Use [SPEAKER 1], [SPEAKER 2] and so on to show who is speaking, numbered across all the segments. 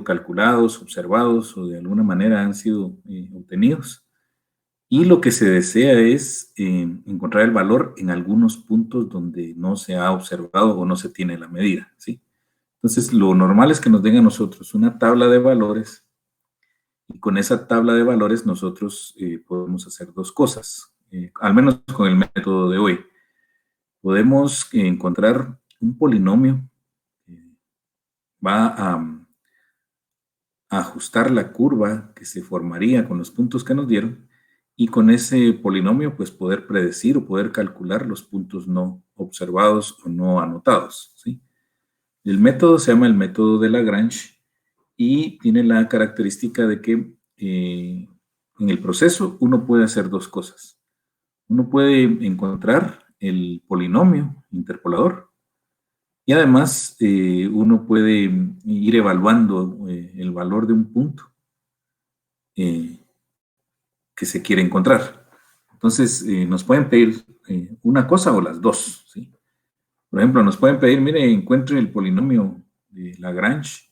[SPEAKER 1] sido calculados, observados o de alguna manera han sido obtenidos. Y lo que se desea es encontrar el valor en algunos puntos donde no se ha observado o no se tiene la medida, ¿sí? Entonces, lo normal es que nos den a nosotros una tabla de valores y con esa tabla de valores nosotros podemos hacer dos cosas, al menos con el método de hoy. Podemos encontrar un polinomio, va a ajustar la curva que se formaría con los puntos que nos dieron y con ese polinomio pues poder predecir o poder calcular los puntos no observados o no anotados, ¿sí? El método se llama el método de Lagrange y tiene la característica de que en el proceso uno puede hacer dos cosas. Uno puede encontrar el polinomio interpolador y además uno puede ir evaluando el valor de un punto que se quiere encontrar. Entonces nos pueden pedir una cosa o las dos, ¿sí? Por ejemplo, nos pueden pedir, mire, encuentre el polinomio de Lagrange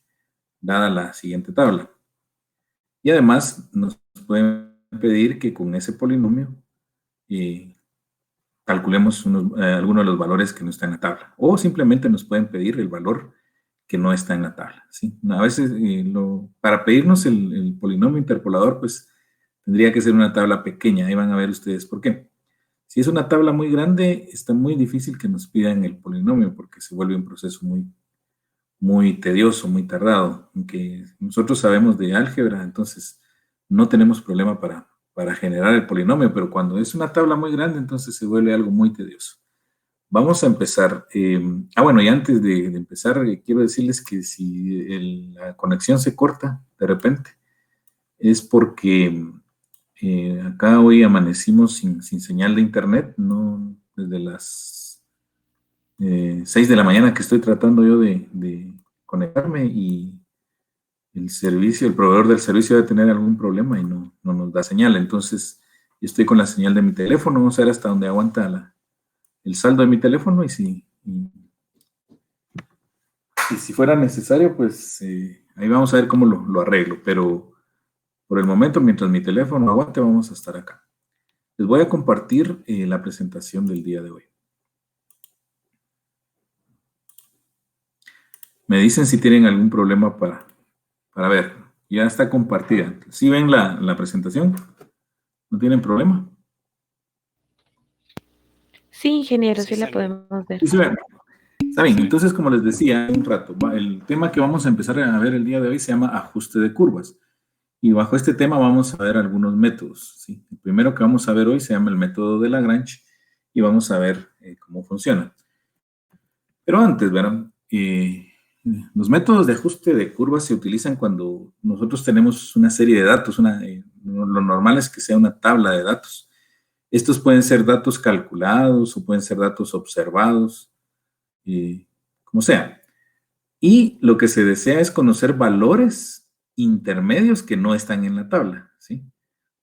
[SPEAKER 1] dada la siguiente tabla. Y además nos pueden pedir que con ese polinomio calculemos algunos de los valores que no están en la tabla. O simplemente nos pueden pedir el valor que no está en la tabla, ¿sí? A veces para pedirnos el polinomio interpolador, pues tendría que ser una tabla pequeña. Ahí van a ver ustedes por qué. Si es una tabla muy grande, está muy difícil que nos pidan el polinomio porque se vuelve un proceso muy tedioso, muy tardado, aunque nosotros sabemos de álgebra, entonces no tenemos problema para generar el polinomio, pero cuando es una tabla muy grande, entonces se vuelve algo muy tedioso. Vamos a empezar. Bueno, y antes de empezar, quiero decirles que si la conexión se corta de repente, es porque acá hoy amanecimos sin señal de internet, no desde las 6 de la mañana que estoy tratando yo de conectarme y el proveedor del servicio debe tener algún problema y no nos da señal. Entonces, yo estoy con la señal de mi teléfono, vamos a ver hasta dónde aguanta el saldo de mi teléfono y si fuera necesario, pues ahí vamos a ver cómo lo arreglo. Pero por el momento, mientras mi teléfono aguante, vamos a estar acá. Les voy a compartir la presentación del día de hoy. Me dicen si tienen algún problema para ver. Ya está compartida. ¿Sí ven la presentación? ¿No tienen problema?
[SPEAKER 2] Sí, ingeniero, sí la podemos ver.
[SPEAKER 1] Sí, ven. Está bien, entonces como les decía hace un rato, el tema que vamos a empezar a ver el día de hoy se llama ajuste de curvas. Y bajo este tema vamos a ver algunos métodos, ¿sí? El primero que vamos a ver hoy se llama el método de Lagrange y vamos a ver cómo funciona. Pero antes, verán, los métodos de ajuste de curvas se utilizan cuando nosotros tenemos una serie de datos. Lo normal es que sea una tabla de datos. Estos pueden ser datos calculados o pueden ser datos observados, como sea. Y lo que se desea es conocer valores intermedios que no están en la tabla, ¿sí?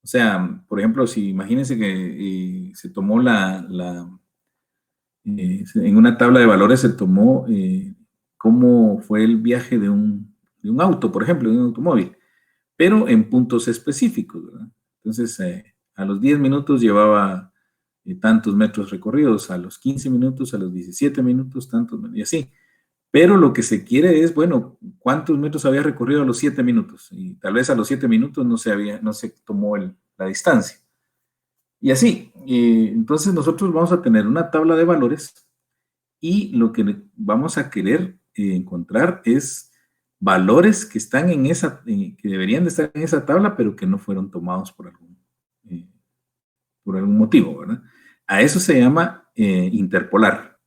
[SPEAKER 1] O sea, por ejemplo, si imagínense que se tomó en una tabla de valores se tomó cómo fue el viaje de un auto, por ejemplo, de un automóvil, pero en puntos específicos, ¿verdad? Entonces, a los 10 minutos llevaba tantos metros recorridos, a los 15 minutos, a los 17 minutos, tantos, y así. Pero lo que se quiere es, bueno, ¿cuántos metros había recorrido a los 7 minutos? Y tal vez a los 7 minutos no se tomó la distancia. Y así, entonces nosotros vamos a tener una tabla de valores y lo que vamos a querer encontrar es valores que están que deberían de estar en esa tabla, pero que no fueron tomados por algún motivo, ¿verdad? A eso se llama interpolar.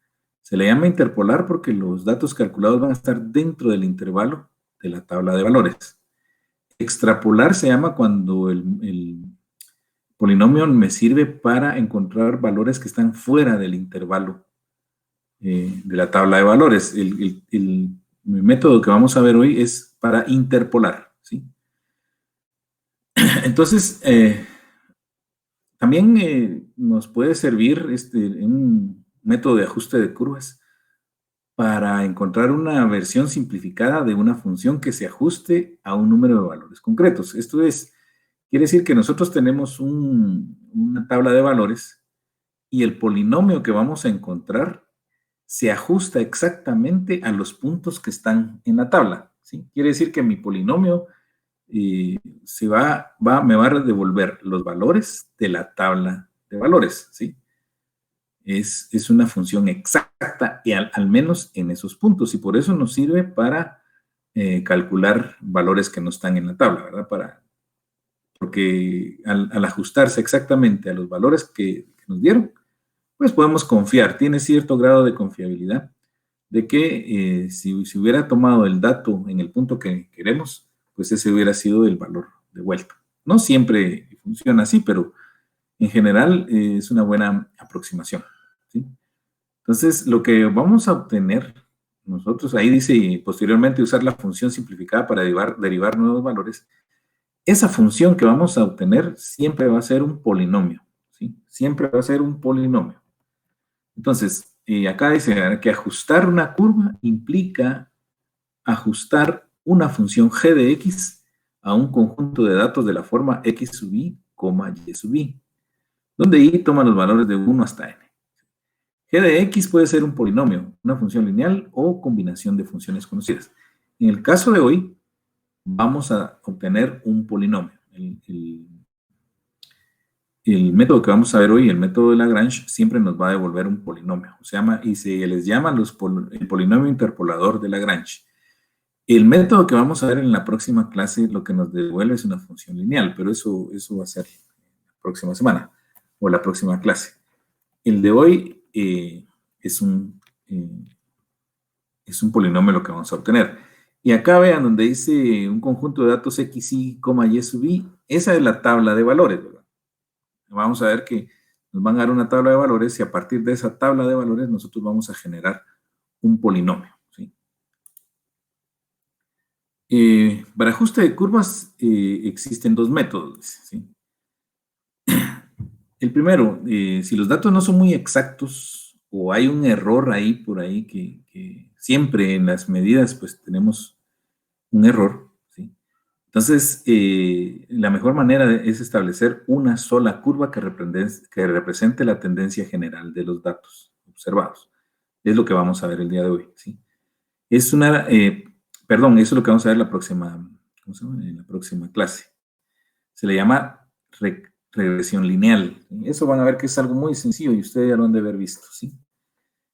[SPEAKER 1] Se le llama interpolar porque los datos calculados van a estar dentro del intervalo de la tabla de valores. Extrapolar se llama cuando el polinomio me sirve para encontrar valores que están fuera del intervalo de la tabla de valores. El método que vamos a ver hoy es para interpolar, ¿sí? Entonces, también nos puede servir un método de ajuste de curvas para encontrar una versión simplificada de una función que se ajuste a un número de valores concretos. Esto es, quiere decir que nosotros tenemos una tabla de valores y el polinomio que vamos a encontrar se ajusta exactamente a los puntos que están en la tabla, ¿sí? Quiere decir que mi polinomio me va a devolver los valores de la tabla de valores, ¿sí? Es una función exacta, y al menos en esos puntos, y por eso nos sirve para calcular valores que no están en la tabla, ¿verdad? Porque al ajustarse exactamente a los valores que nos dieron, pues podemos confiar, tiene cierto grado de confiabilidad de que si hubiera tomado el dato en el punto que queremos, pues ese hubiera sido el valor devuelto. No siempre funciona así, pero en general es una buena aproximación, ¿sí? Entonces, lo que vamos a obtener nosotros, ahí dice posteriormente usar la función simplificada para derivar nuevos valores. Esa función que vamos a obtener siempre va a ser un polinomio, ¿sí? Siempre va a ser un polinomio. Entonces, acá dice que ajustar una curva implica ajustar una función g de x a un conjunto de datos de la forma x sub i, y sub i, donde i toma los valores de 1 hasta n. G de x puede ser un polinomio, una función lineal o combinación de funciones conocidas. En el caso de hoy, vamos a obtener un polinomio. El método que vamos a ver hoy, el método de Lagrange, siempre nos va a devolver un polinomio. Y se les llama el polinomio interpolador de Lagrange. El método que vamos a ver en la próxima clase lo que nos devuelve es una función lineal, pero eso va a ser la próxima semana o la próxima clase. El de hoy es un polinomio lo que vamos a obtener. Y acá vean donde dice un conjunto de datos x, y, y sub i, esa es la tabla de valores, ¿verdad? Vamos a ver que nos van a dar una tabla de valores y a partir de esa tabla de valores nosotros vamos a generar un polinomio, ¿sí? Para ajuste de curvas existen dos métodos, ¿sí? El primero, si los datos no son muy exactos o hay un error ahí por ahí que siempre en las medidas pues tenemos un error, ¿sí? Entonces, la mejor manera es establecer una sola curva que represente la tendencia general de los datos observados. Es lo que vamos a ver el día de hoy, ¿sí? Eso es lo que vamos a ver en la próxima clase. Se le llama regresión lineal. Eso van a ver que es algo muy sencillo y ustedes ya lo han de haber visto, ¿sí?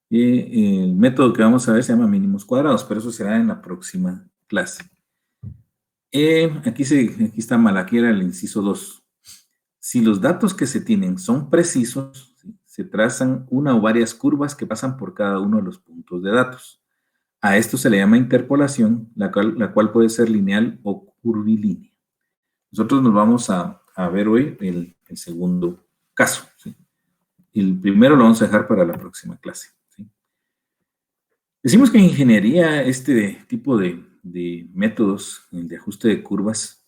[SPEAKER 1] El método que vamos a ver se llama mínimos cuadrados, pero eso será en la próxima clase. Aquí está mal, aquí era el inciso 2. Si los datos que se tienen son precisos, ¿sí?, se trazan una o varias curvas que pasan por cada uno de los puntos de datos. A esto se le llama interpolación, la cual puede ser lineal o curvilínea. Nosotros nos vamos a ver hoy el segundo caso, ¿sí? El primero lo vamos a dejar para la próxima clase, ¿sí? Decimos que en ingeniería este tipo de métodos, el de ajuste de curvas,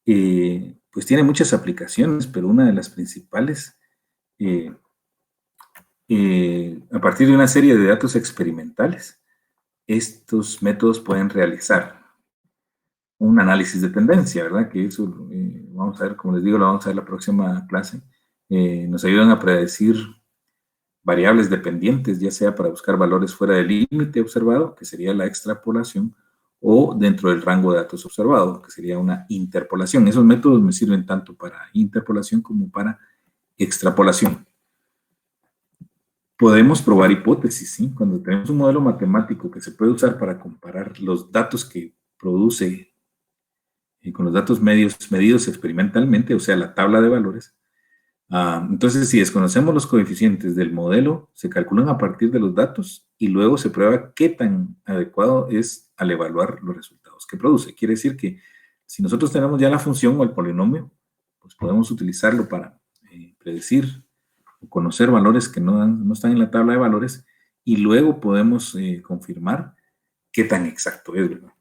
[SPEAKER 1] pues tiene muchas aplicaciones, pero una de las principales, a partir de una serie de datos experimentales, estos métodos pueden realizar un análisis de tendencia, ¿verdad? Que eso vamos a ver, como les digo, lo vamos a ver la próxima clase. Nos ayudan a predecir variables dependientes, ya sea para buscar valores fuera del límite observado, que sería la extrapolación, o dentro del rango de datos observado, que sería una interpolación. Esos métodos me sirven tanto para interpolación como para extrapolación. Podemos probar hipótesis, ¿sí? Cuando tenemos un modelo matemático que se puede usar para comparar los datos que produce con los datos medidos experimentalmente, o sea, la tabla de valores. Entonces, si desconocemos los coeficientes del modelo, se calculan a partir de los datos y luego se prueba qué tan adecuado es al evaluar los resultados que produce. Quiere decir que si nosotros tenemos ya la función o el polinomio, pues podemos utilizarlo para predecir o conocer valores que no están en la tabla de valores y luego podemos confirmar qué tan exacto es, ¿verdad?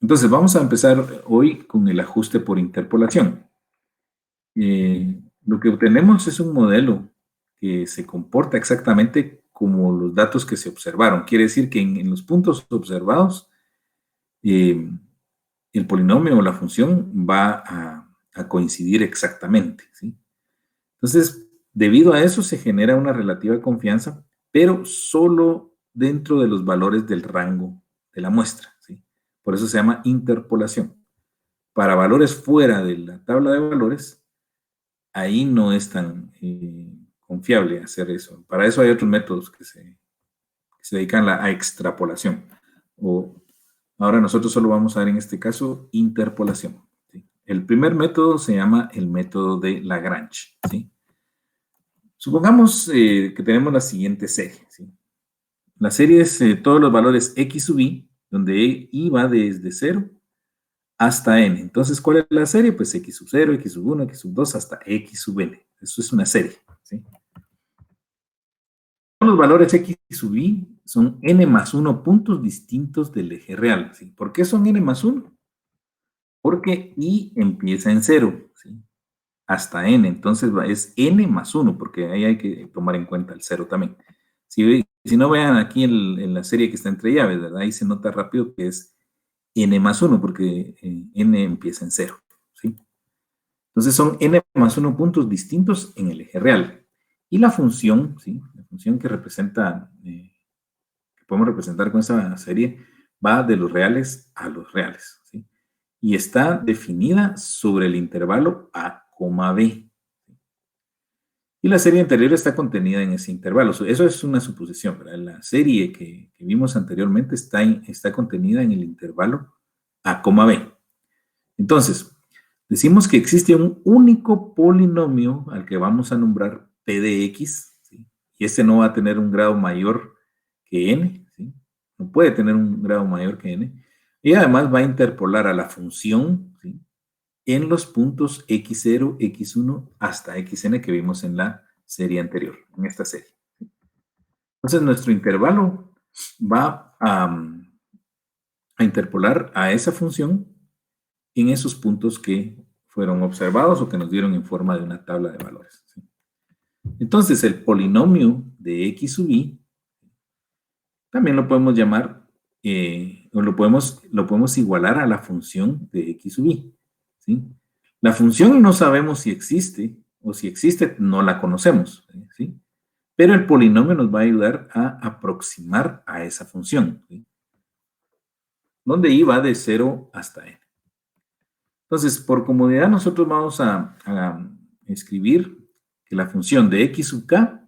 [SPEAKER 1] Entonces, vamos a empezar hoy con el ajuste por interpolación. Lo que obtenemos es un modelo que se comporta exactamente como los datos que se observaron. Quiere decir que en los puntos observados, el polinomio o la función va a coincidir exactamente, ¿sí? Entonces, debido a eso se genera una relativa confianza, pero solo dentro de los valores del rango de la muestra, ¿sí? Por eso se llama interpolación. Para valores fuera de la tabla de valores, ahí no es tan confiable hacer eso. Para eso hay otros métodos que se dedican a extrapolación. Ahora nosotros solo vamos a ver en este caso interpolación, ¿sí? El primer método se llama el método de Lagrange, ¿sí? Supongamos que tenemos la siguiente serie, ¿sí? La serie es todos los valores x sub i, donde i va desde 0 hasta n. Entonces, ¿cuál es la serie? Pues x sub 0, x sub 1, x sub 2 hasta x sub n. Eso es una serie, ¿sí? Los valores x sub i son n más 1 puntos distintos del eje real, ¿sí? ¿Por qué son n más 1? Porque i empieza en 0, ¿sí? Hasta n, entonces es n más 1, porque ahí hay que tomar en cuenta el 0 también. Si no, vean aquí en la serie que está entre llaves, ¿verdad? Ahí se nota rápido que es n más 1, porque n empieza en 0, ¿sí? Entonces son n más 1 puntos distintos en el eje real. Y la función, ¿sí? La función que representa, que podemos representar con esta serie, va de los reales a los reales, ¿sí? Y está definida sobre el intervalo a, b. Y la serie anterior está contenida en ese intervalo. Eso es una suposición, ¿verdad? La serie que vimos anteriormente está contenida en el intervalo a, b. Entonces, decimos que existe un único polinomio al que vamos a nombrar p de x, ¿sí? Y este no va a tener un grado mayor que n, ¿sí? No puede tener un grado mayor que n. Y además va a interpolar a la función, ¿sí? En los puntos x0, x1 hasta xn que vimos en la serie anterior, en esta serie. Entonces, nuestro intervalo va a interpolar a esa función en esos puntos que fueron observados o que nos dieron en forma de una tabla de valores, ¿sí? Entonces, el polinomio de x sub i también lo podemos llamar, o lo podemos igualar a la función de x sub i, ¿sí? La función no sabemos si existe, o si existe, no la conocemos, ¿sí? Pero el polinomio nos va a ayudar a aproximar a esa función, ¿sí? Donde i va de 0 hasta n. Entonces, por comodidad, nosotros vamos a escribir que la función de x sub k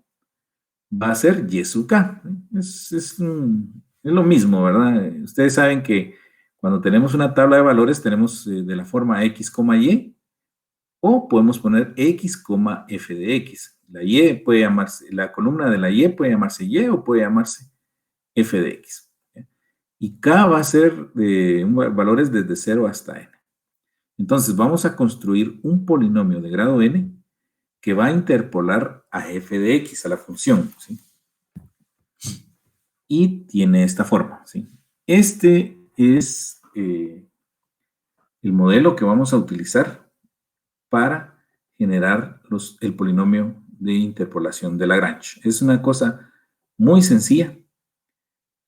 [SPEAKER 1] va a ser y sub k. Es lo mismo, ¿verdad? Ustedes saben que cuando tenemos una tabla de valores, tenemos de la forma x, y, o podemos poner x, f de x. La y puede llamarse, la columna de la y puede llamarse y o puede llamarse f de x. Y k va a ser de valores desde 0 hasta n. Entonces vamos a construir un polinomio de grado n que va a interpolar a f de x, a la función, ¿sí? Y tiene esta forma, ¿sí? Este es el modelo que vamos a utilizar para generar el polinomio de interpolación de Lagrange. Es una cosa muy sencilla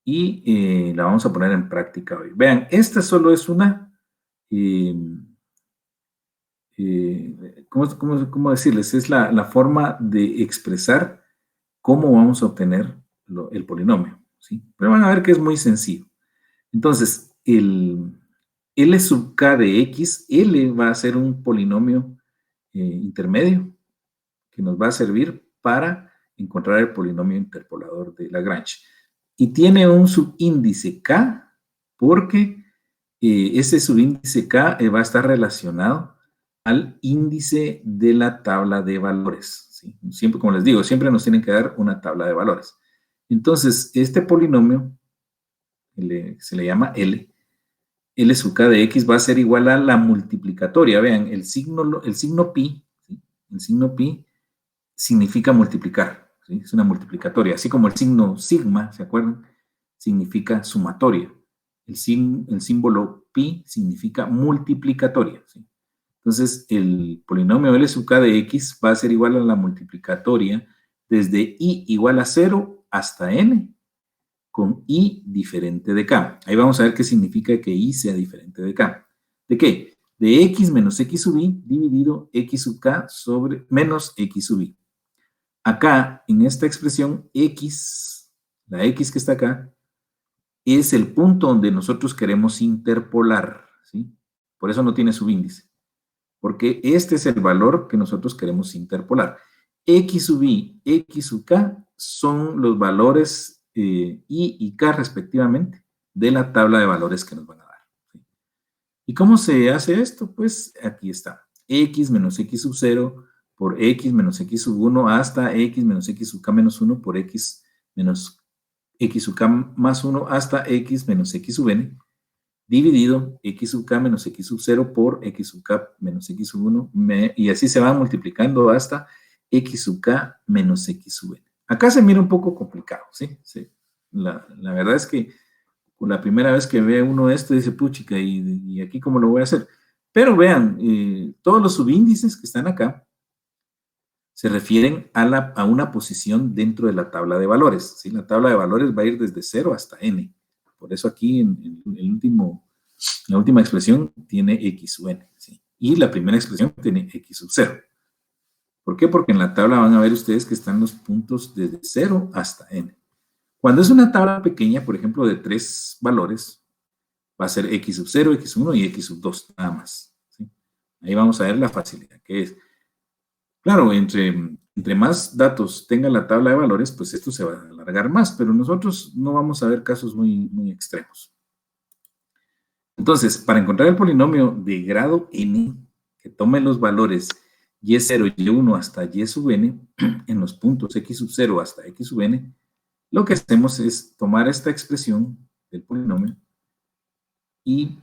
[SPEAKER 1] y la vamos a poner en práctica hoy. Vean, esta solo es una, ¿cómo decirles? Es la forma de expresar cómo vamos a obtener el polinomio, ¿sí? Pero van a ver que es muy sencillo. Entonces, el L sub k de x, L va a ser un polinomio intermedio que nos va a servir para encontrar el polinomio interpolador de Lagrange. Y tiene un subíndice k porque ese subíndice k va a estar relacionado al índice de la tabla de valores, ¿sí? Siempre, como les digo, siempre nos tienen que dar una tabla de valores. Entonces, este polinomio se le llama L sub k de x va a ser igual a la multiplicatoria. Vean, el signo pi, ¿sí? El signo pi significa multiplicar, ¿sí? Es una multiplicatoria, así como el signo sigma, ¿se acuerdan? Significa sumatoria. El símbolo pi significa multiplicatoria, ¿sí? Entonces, el polinomio L sub k de x va a ser igual a la multiplicatoria desde i igual a 0 hasta n con i diferente de k. Ahí vamos a ver qué significa que i sea diferente de k. ¿De qué? De x menos x sub i dividido x sub k sobre menos x sub i. Acá, en esta expresión, x, la x que está acá, es el punto donde nosotros queremos interpolar, ¿sí? Por eso no tiene subíndice, porque este es el valor que nosotros queremos interpolar. X sub i, x sub k son los valores i y k respectivamente de la tabla de valores que nos van a dar, ¿sí? ¿Y cómo se hace esto? Pues aquí está. X menos x sub 0 por x menos x sub 1 hasta x menos x sub k menos 1 por x menos x sub k más 1 hasta x menos x sub n dividido x sub k menos x sub 0 por x sub k menos x sub 1 y así se va multiplicando hasta x sub k menos x sub n. Acá se mira un poco complicado, ¿sí? Sí. La verdad es que la primera vez que ve uno esto dice, puchica, ¿y aquí cómo lo voy a hacer? Pero vean, todos los subíndices que están acá se refieren a una posición dentro de la tabla de valores, ¿sí? La tabla de valores va a ir desde 0 hasta n. Por eso aquí en la última expresión tiene x sub n, ¿sí? Y la primera expresión tiene x sub 0. ¿Por qué? Porque en la tabla van a ver ustedes que están los puntos desde 0 hasta n. Cuando es una tabla pequeña, por ejemplo, de 3 valores, va a ser x sub 0, x sub 1 y x sub 2, nada más, ¿sí? Ahí vamos a ver la facilidad que es. Claro, entre más datos tenga la tabla de valores, pues esto se va a alargar más, pero nosotros no vamos a ver casos muy extremos. Entonces, para encontrar el polinomio de grado n, que tome los valores y0, y1 hasta y sub n, en los puntos x sub 0 hasta x sub n, lo que hacemos es tomar esta expresión del polinomio y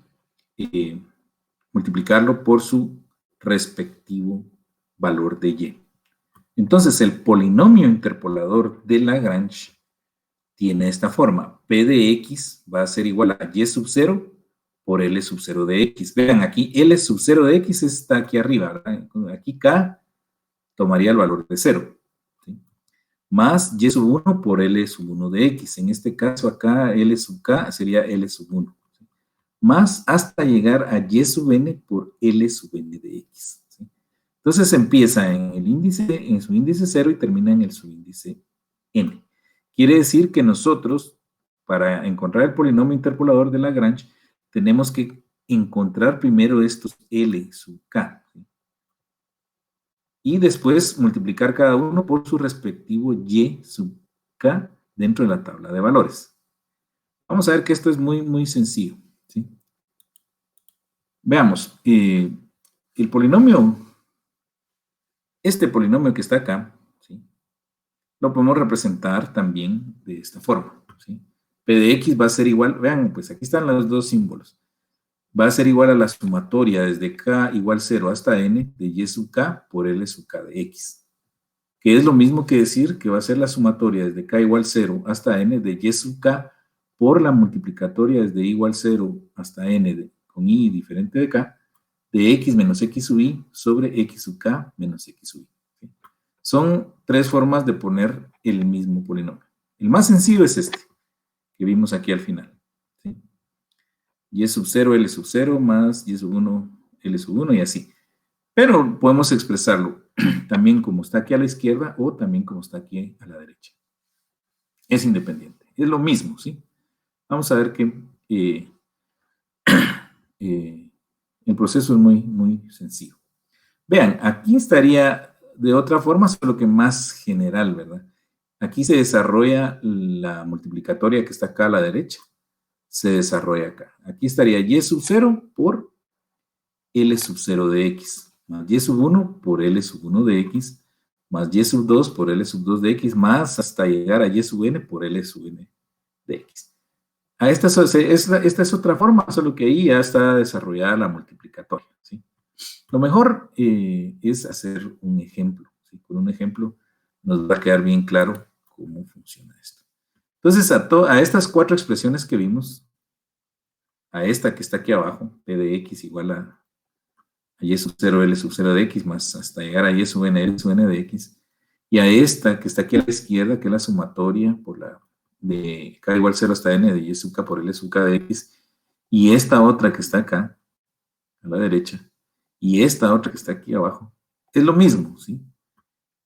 [SPEAKER 1] multiplicarlo por su respectivo valor de y. Entonces, el polinomio interpolador de Lagrange tiene esta forma. P de x va a ser igual a y sub 0 por L sub 0 de x. Vean, aquí L sub 0 de x está aquí arriba, ¿verdad? Aquí K tomaría el valor de 0, ¿sí? Más y sub 1 por L sub 1 de x. En este caso acá L sub K sería L sub 1. ¿Sí? Más hasta llegar a y sub n por L sub n de x. ¿Sí? Entonces empieza en su índice 0 y termina en el subíndice n. Quiere decir que nosotros, para encontrar el polinomio interpolador de Lagrange, tenemos que encontrar primero estos L sub k, ¿sí? Y después multiplicar cada uno por su respectivo y sub k dentro de la tabla de valores. Vamos a ver que esto es muy sencillo, ¿sí? Veamos, el polinomio, este polinomio que está acá, ¿sí? Lo podemos representar también de esta forma, ¿sí? P de x va a ser igual, vean, pues aquí están los dos símbolos. Va a ser igual a la sumatoria desde k igual 0 hasta n de y sub k por L sub k de x. Que es lo mismo que decir que va a ser la sumatoria desde k igual 0 hasta n de y sub k por la multiplicatoria desde i igual 0 hasta n con i diferente de k, de x menos x sub i sobre x sub k menos x sub i. ¿Sí? Son tres formas de poner el mismo polinomio. El más sencillo es este, que vimos aquí al final. ¿Sí? Y sub 0, L sub 0, más y sub 1, L sub 1 y así. Pero podemos expresarlo también como está aquí a la izquierda o también como está aquí a la derecha. Es independiente. Es lo mismo, ¿sí? Vamos a ver que el proceso es muy sencillo. Vean, aquí estaría de otra forma, solo que más general, ¿verdad? Aquí se desarrolla la multiplicatoria que está acá a la derecha. Se desarrolla acá. Aquí estaría y sub 0 por L sub 0 de x, más y sub 1 por L sub 1 de x, más y sub 2 por L sub 2 de x, más hasta llegar a y sub n por L sub n de x. Esta es otra forma, solo que ahí ya está desarrollada la multiplicatoria, ¿sí? Lo mejor es hacer un ejemplo, ¿sí? Con un ejemplo nos va a quedar bien claro cómo funciona esto. Entonces, a estas cuatro expresiones que vimos, a esta que está aquí abajo, P de x igual a y sub 0, L sub 0 de x, más hasta llegar a y sub n, L sub n de x, y a esta que está aquí a la izquierda, que es la sumatoria por la de k igual 0 hasta n de y sub k por l sub k de x, y esta otra que está acá, a la derecha, y esta otra que está aquí abajo, es lo mismo, ¿sí?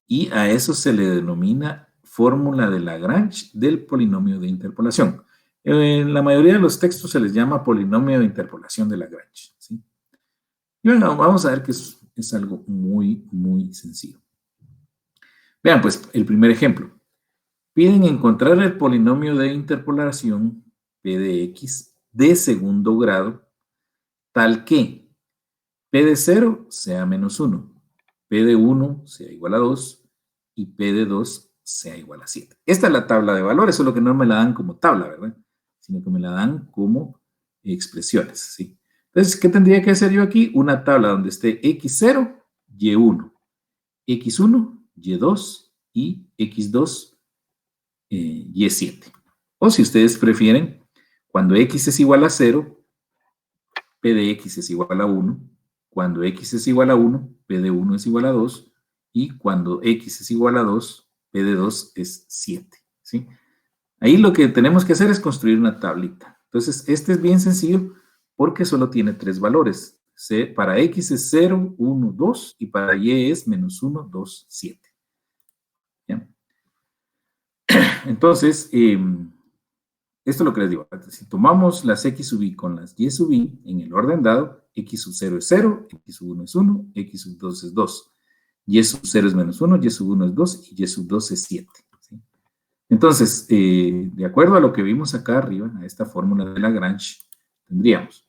[SPEAKER 1] Y a eso se le denomina fórmula de Lagrange del polinomio de interpolación. En la mayoría de los textos se les llama polinomio de interpolación de Lagrange, ¿sí? Y bueno, vamos a ver que es algo muy, muy sencillo. Vean, pues, el primer ejemplo. Piden encontrar el polinomio de interpolación p de x de segundo grado, tal que p de 0 sea menos 1, p de 1 sea igual a 2 y p de 2 sea igual a 7. Esta es la tabla de valores, solo que no me la dan como tabla, ¿verdad? Sino que me la dan como expresiones, ¿sí? Entonces, ¿qué tendría que hacer yo aquí? Una tabla donde esté x0, y1, x1, y2 y x2, y7. O si ustedes prefieren, cuando x es igual a 0, p de x es igual a 1. Cuando x es igual a 1, p de 1 es igual a 2. Y cuando x es igual a 2, p de 2 es 7. ¿Sí? Ahí lo que tenemos que hacer es construir una tablita. Entonces, este es bien sencillo porque solo tiene 3 valores. Para x es 0, 1, 2 y para y es menos 1, 2, 7. ¿Ya? Entonces, esto es lo que les digo. Si tomamos las x sub i con las y sub i en el orden dado, x sub 0 es 0, x sub 1 es 1, x sub 2 es 2. Y sub 0 es menos 1, y sub 1 es 2 y y sub 2 es 7. ¿Sí? Entonces, de acuerdo a lo que vimos acá arriba, a esta fórmula de Lagrange, tendríamos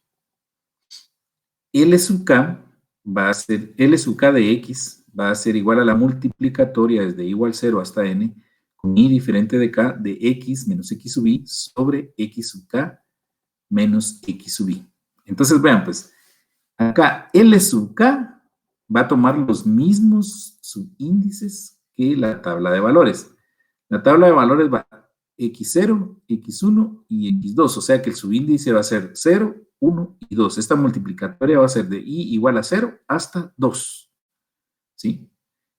[SPEAKER 1] L sub k va a ser, L sub k de x va a ser igual a la multiplicatoria desde igual 0 hasta n con i diferente de k de x menos x sub i sobre x sub k menos x sub i. Entonces, vean, pues, acá L sub k va a tomar los mismos subíndices que la tabla de valores. La tabla de valores va a x0, x1 y x2, o sea que el subíndice va a ser 0, 1 y 2. Esta multiplicatoria va a ser de i igual a 0 hasta 2. ¿Sí?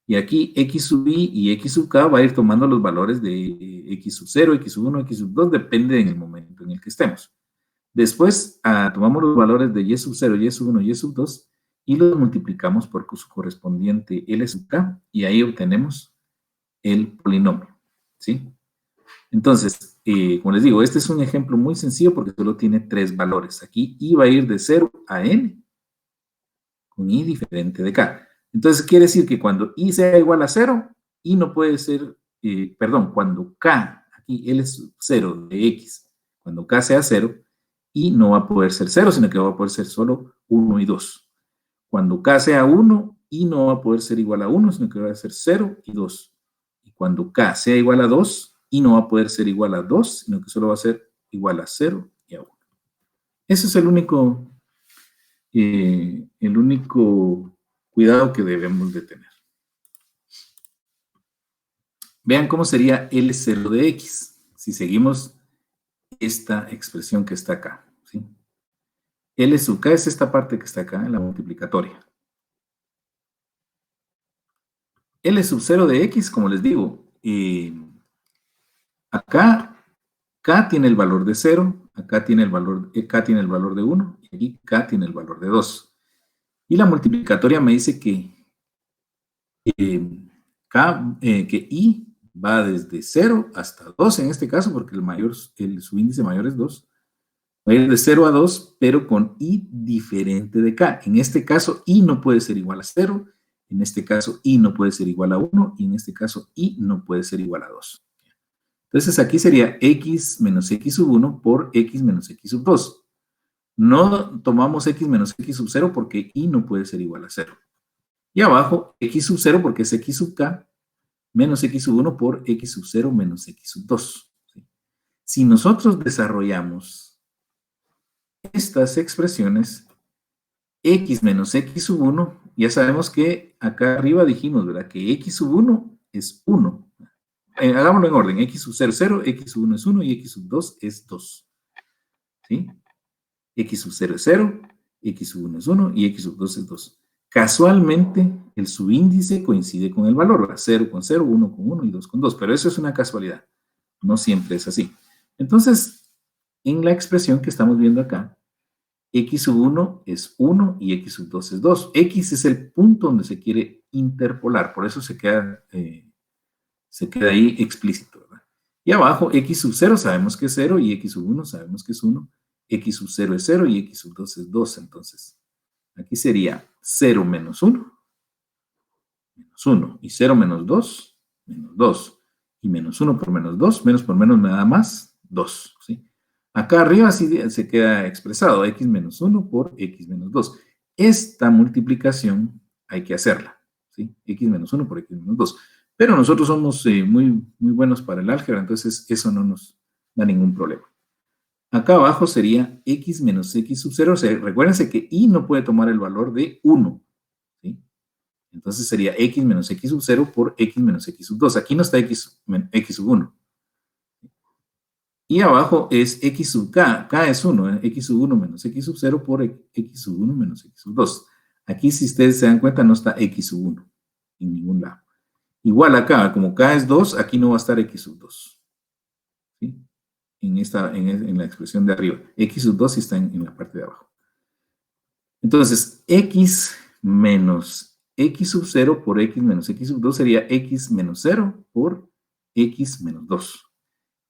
[SPEAKER 1] Y aquí x sub i y x sub k va a ir tomando los valores de x sub 0, x sub 1, x sub 2, depende en el momento en el que estemos. Después tomamos los valores de y sub 0, y sub 1, y sub 2 y los multiplicamos por su correspondiente L sub k y ahí obtenemos el polinomio. ¿Sí? Entonces, como les digo, este es un ejemplo muy sencillo porque solo tiene 3 valores. Aquí i va a ir de 0 a n con i diferente de k. Entonces, quiere decir que cuando i sea igual a 0, i no puede ser, cuando k, aquí L es 0 de x, cuando k sea 0, i no va a poder ser 0, sino que va a poder ser solo 1 y 2. Cuando k sea 1, i no va a poder ser igual a 1, sino que va a ser 0 y 2. Y cuando k sea igual a 2, i no va a poder ser igual a 2, sino que solo va a ser igual a 0 y a 1. Ese es el único cuidado que debemos de tener. Vean cómo sería L0 de x si seguimos esta expresión que está acá. ¿Sí? L sub k es esta parte que está acá en la multiplicatoria. L sub 0 de x, como les digo, acá k tiene el valor de 0, acá tiene el valor, k tiene el valor de 1 y aquí k tiene el valor de 2. Y la multiplicatoria me dice que que i va desde 0 hasta 2 en este caso, porque su índice mayor es 2. Va a ir de 0 a 2, pero con i diferente de k. En este caso, i no puede ser igual a 0. En este caso, i no puede ser igual a 1. Y en este caso, i no puede ser igual a 2. Entonces, aquí sería x menos x sub 1 por x menos x sub 2. No tomamos x menos x sub 0 porque i no puede ser igual a 0. Y abajo, x sub 0 porque es x sub k menos x sub 1 por x sub 0 menos x sub 2. ¿Sí? Si nosotros desarrollamos estas expresiones, x menos x sub 1, ya sabemos que acá arriba dijimos, ¿verdad? Que x sub 1 es 1. Hagámoslo en orden, x sub 0 es 0, x sub 1 es 1 y x sub 2 es 2. ¿Sí? X sub 0 es 0, x sub 1 es 1 y x sub 2 es 2. Casualmente, el subíndice coincide con el valor, ¿verdad? 0 con 0, 1 con 1 y 2 con 2, pero eso es una casualidad, no siempre es así. Entonces, en la expresión que estamos viendo acá, x sub 1 es 1 y x sub 2 es 2. X es el punto donde se quiere interpolar, por eso se queda ahí explícito, ¿verdad? Y abajo, x sub 0 sabemos que es 0 y x sub 1 sabemos que es 1. X sub 0 es 0 y x sub 2 es 2. Entonces, aquí sería 0 menos 1, menos 1. Y 0 menos 2, menos 2. Y menos 1 por menos 2, menos por menos me da más 2, ¿sí? Acá arriba sí se queda expresado x menos 1 por x menos 2. Esta multiplicación hay que hacerla, ¿sí? X menos 1 por x menos 2. Pero nosotros somos muy buenos para el álgebra, entonces eso no nos da ningún problema. Acá abajo sería x menos x sub 0. O sea, recuérdense que y no puede tomar el valor de 1, ¿sí? Entonces sería x menos x sub 0 por x menos x sub 2. Aquí no está x sub 1. Y abajo es x sub k. K es 1, x sub 1 menos x sub 0 por x sub 1 menos x sub 2. Aquí, si ustedes se dan cuenta, no está x sub 1 en ningún lado. Igual acá, como k es 2, aquí no va a estar x sub 2. ¿Sí? En la expresión de arriba. X sub 2 sí está en la parte de abajo. Entonces, x menos x sub 0 por x menos x sub 2 sería x menos 0 por x menos 2.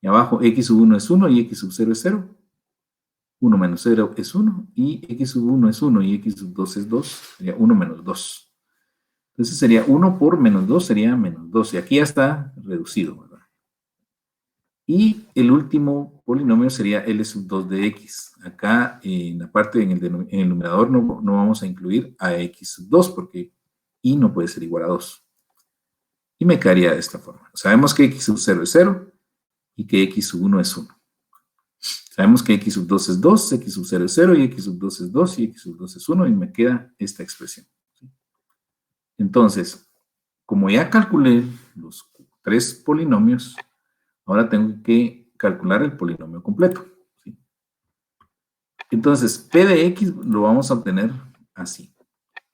[SPEAKER 1] Y abajo x sub 1 es 1 y x sub 0 es 0. 1 menos 0 es 1 y x sub 1 es 1 y x sub 2 es 2. Sería 1 menos 2. Entonces sería 1 por menos 2 sería menos 2. Y aquí ya está reducido, ¿verdad? Y el último polinomio sería L sub 2 de x. Acá en la parte, en el numerador no vamos a incluir a x sub 2 porque y no puede ser igual a 2. Y me quedaría de esta forma. Sabemos que x sub 0 es 0 y que x sub 1 es 1. Sabemos que x sub 2 es 2, x sub 0 es 0 y x sub 2 es 2 y x sub 2 es 1 y me queda esta expresión. Entonces, como ya calculé los 3 polinomios, ahora tengo que calcular el polinomio completo, ¿sí? Entonces, P de X lo vamos a obtener así.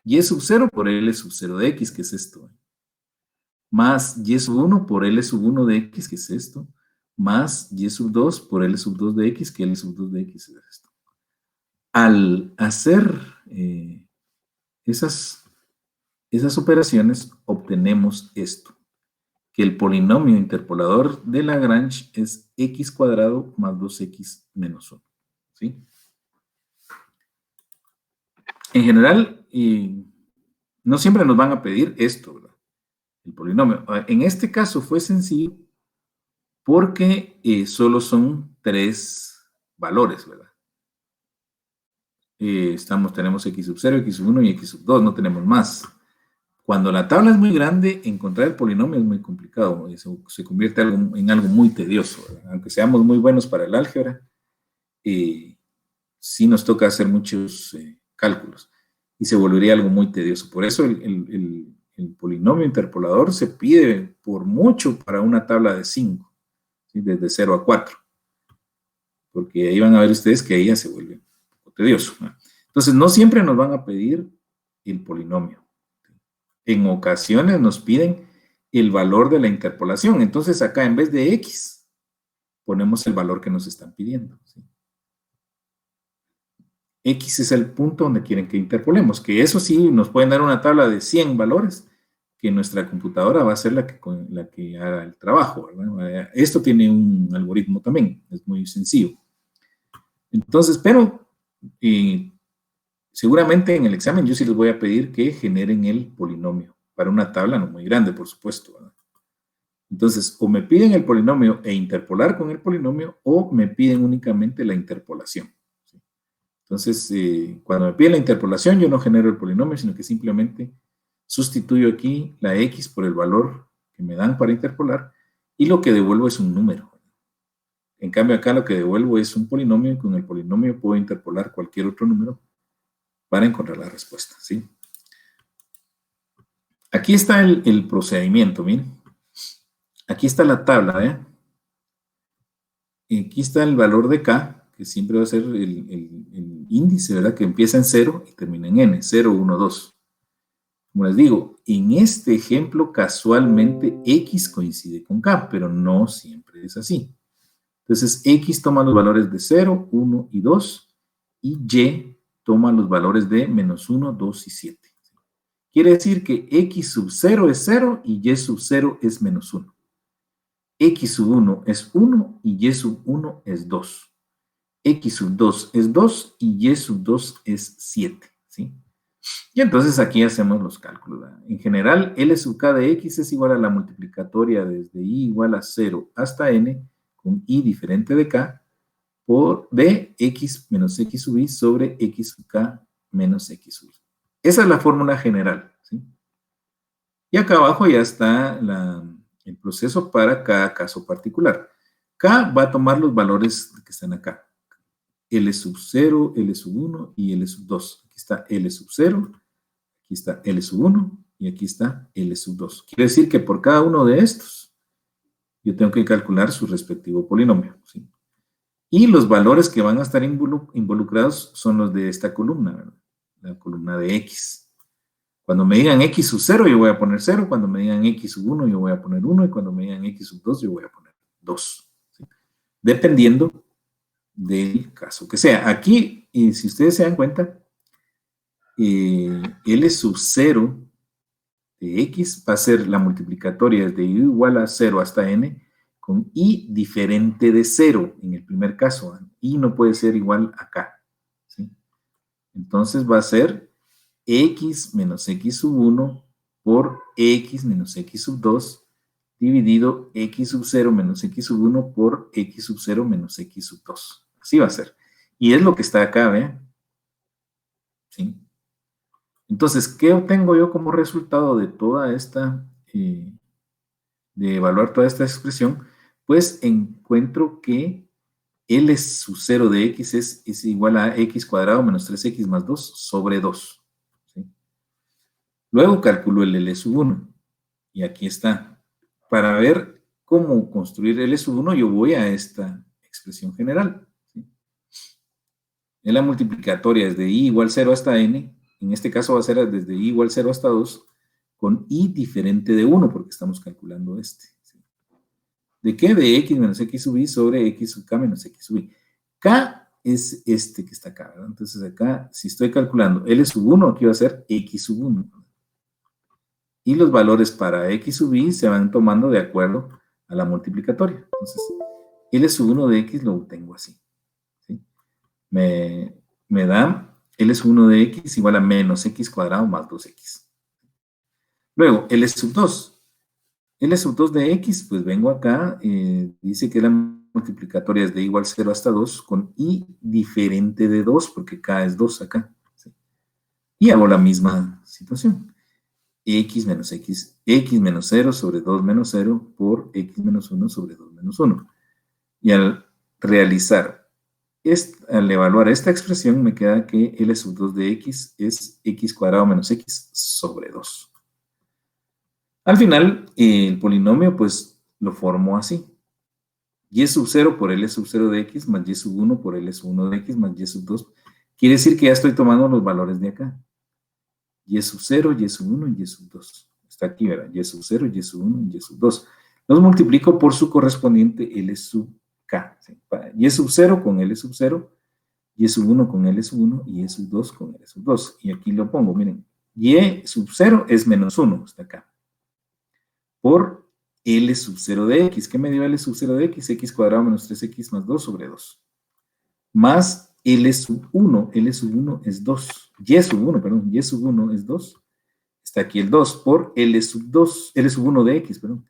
[SPEAKER 1] Y sub 0 por L sub 0 de X, que es esto. Más Y sub 1 por L sub 1 de X, que es esto. Más Y sub 2 por L sub 2 de X, que L sub 2 de X es esto. Al hacer esas operaciones, obtenemos esto. Que el polinomio interpolador de Lagrange es x cuadrado más 2x menos 1. ¿Sí? En general, no siempre nos van a pedir esto, ¿verdad? El polinomio. En este caso fue sencillo porque solo son 3 valores, ¿verdad? Tenemos x sub 0, x sub 1 y x sub 2, no tenemos más. Cuando la tabla es muy grande, encontrar el polinomio es muy complicado. Eso se convierte en algo muy tedioso, ¿verdad? Aunque seamos muy buenos para el álgebra, sí nos toca hacer muchos cálculos y se volvería algo muy tedioso. Por eso el polinomio interpolador se pide por mucho para una tabla de 5, ¿sí? Desde 0 a 4. Porque ahí van a ver ustedes que ahí ya se vuelve un poco tedioso, ¿no? Entonces, no siempre nos van a pedir el polinomio. En ocasiones nos piden el valor de la interpolación. Entonces acá en vez de x, ponemos el valor que nos están pidiendo, ¿sí? X es el punto donde quieren que interpolemos, que eso sí nos pueden dar una tabla de 100 valores, que nuestra computadora va a ser la que haga el trabajo, ¿verdad? Esto tiene un algoritmo también, es muy sencillo. Entonces, pero seguramente en el examen yo sí les voy a pedir que generen el polinomio para una tabla no muy grande, por supuesto, ¿verdad? Entonces, o me piden el polinomio e interpolar con el polinomio, o me piden únicamente la interpolación, ¿sí? Entonces, cuando me piden la interpolación, yo no genero el polinomio, sino que simplemente sustituyo aquí la x por el valor que me dan para interpolar, y lo que devuelvo es un número. En cambio, acá lo que devuelvo es un polinomio, y con el polinomio puedo interpolar cualquier otro número para encontrar la respuesta, ¿sí? Aquí está el procedimiento, miren. Aquí está la tabla, ¿eh? Y aquí está el valor de K, que siempre va a ser el índice, ¿verdad? Que empieza en 0 y termina en N, 0, 1, 2. Como les digo, en este ejemplo casualmente X coincide con K, pero no siempre es así. Entonces X toma los valores de 0, 1 y 2 y Y toma los valores de menos 1, 2 y 7. Quiere decir que X sub 0 es 0 y Y sub 0 es menos 1. X sub 1 es 1 y Y sub 1 es 2. X sub 2 es 2 y Y sub 2 es 7, ¿sí? Y entonces aquí hacemos los cálculos, ¿verdad? En general, L sub K de X es igual a la multiplicatoria desde I igual a 0 hasta N con I diferente de K por de X menos X sub I sobre X sub K menos X sub I. Esa es la fórmula general, ¿sí? Y acá abajo ya está el proceso para cada caso particular. K va a tomar los valores que están acá. L sub 0, L sub 1 y L sub 2. Aquí está L sub 0, aquí está L sub 1 y aquí está L sub 2. Quiere decir que por cada uno de estos, yo tengo que calcular su respectivo polinomio, ¿sí? Y los valores que van a estar involucrados son los de esta columna, ¿verdad? La columna de X. Cuando me digan X sub 0, yo voy a poner 0. Cuando me digan X sub 1, yo voy a poner 1. Y cuando me digan X sub 2, yo voy a poner 2. ¿Sí? Dependiendo del caso que sea. Aquí, si ustedes se dan cuenta, L sub 0 de X va a ser la multiplicatoria desde I igual a 0 hasta N con I diferente de 0 en el primer caso. I no puede ser igual a K, ¿sí? Entonces va a ser X menos X sub 1 por X menos X sub 2 dividido X sub 0 menos X sub 1 por X sub 0 menos X sub 2. Así va a ser. Y es lo que está acá, ¿vean? ¿Sí? Entonces, ¿qué obtengo yo como resultado de toda esta, de evaluar toda esta expresión? Pues encuentro que L sub 0 de X es igual a X cuadrado menos 3X más 2 sobre 2. ¿Sí? Luego calculo el L sub 1. Y aquí está. Para ver cómo construir L sub 1, yo voy a esta expresión general. ¿Sí? En la multiplicatoria desde I igual 0 hasta N, en este caso va a ser desde I igual 0 hasta 2, con I diferente de 1, porque estamos calculando este. ¿Sí? ¿De qué? De X menos X sub I sobre X sub K menos X sub I. K es este que está acá, ¿verdad? Entonces acá, si estoy calculando L sub 1, aquí va a ser X sub 1. Y los valores para X sub I se van tomando de acuerdo a la multiplicatoria. Entonces, L sub 1 de X lo obtengo así. ¿Sí? Me da L sub 1 de X igual a menos X cuadrado más 2X. Luego, L sub 2. L sub 2 de X, pues vengo acá, dice que la multiplicatoria es de igual 0 hasta 2 con I diferente de 2, porque K es 2 acá. ¿Sí? Y hago la misma situación. X menos 0 sobre 2 menos 0 por X menos 1 sobre 2 menos 1. Y al evaluar esta expresión, me queda que L sub 2 de X es X cuadrado menos X sobre 2. Al final, el polinomio, pues, lo formo así. Y sub 0 por L sub 0 de X más Y sub 1 por L sub 1 de X más Y sub 2. Quiere decir que ya estoy tomando los valores de acá. Y sub 0, Y sub 1 y Y sub 2. Está aquí, ¿verdad? Y sub 0, Y sub 1 y Y sub 2. Los multiplico por su correspondiente L sub K. ¿Sí? Y sub 0 con L sub 0, Y sub 1 con L sub 1 y Y sub 2 con L sub 2. Y aquí lo pongo, miren. Y sub 0 es menos 1, está acá. Por L sub 0 de X. ¿Qué me dio L sub 0 de X? X cuadrado menos 3X más 2 sobre 2. Más L sub 1. L sub 1 es 2. Y sub 1, perdón. Y sub 1 es 2. Está aquí el 2 por L sub 2. L sub 1 de X, perdón.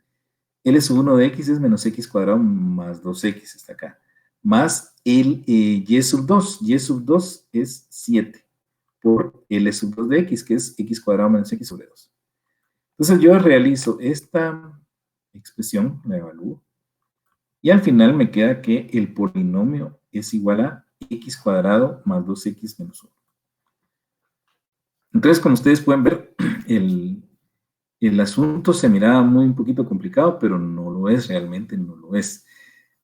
[SPEAKER 1] L sub 1 de X es menos X cuadrado más 2X. Está acá. Más el Y sub 2. Y sub 2 es 7 por L sub 2 de X, que es X cuadrado menos X sobre 2. Entonces yo realizo esta expresión, la evalúo, y al final me queda que el polinomio es igual a X cuadrado más 2X menos 1. Entonces, como ustedes pueden ver, el asunto se miraba un poquito complicado, pero no lo es, realmente no lo es.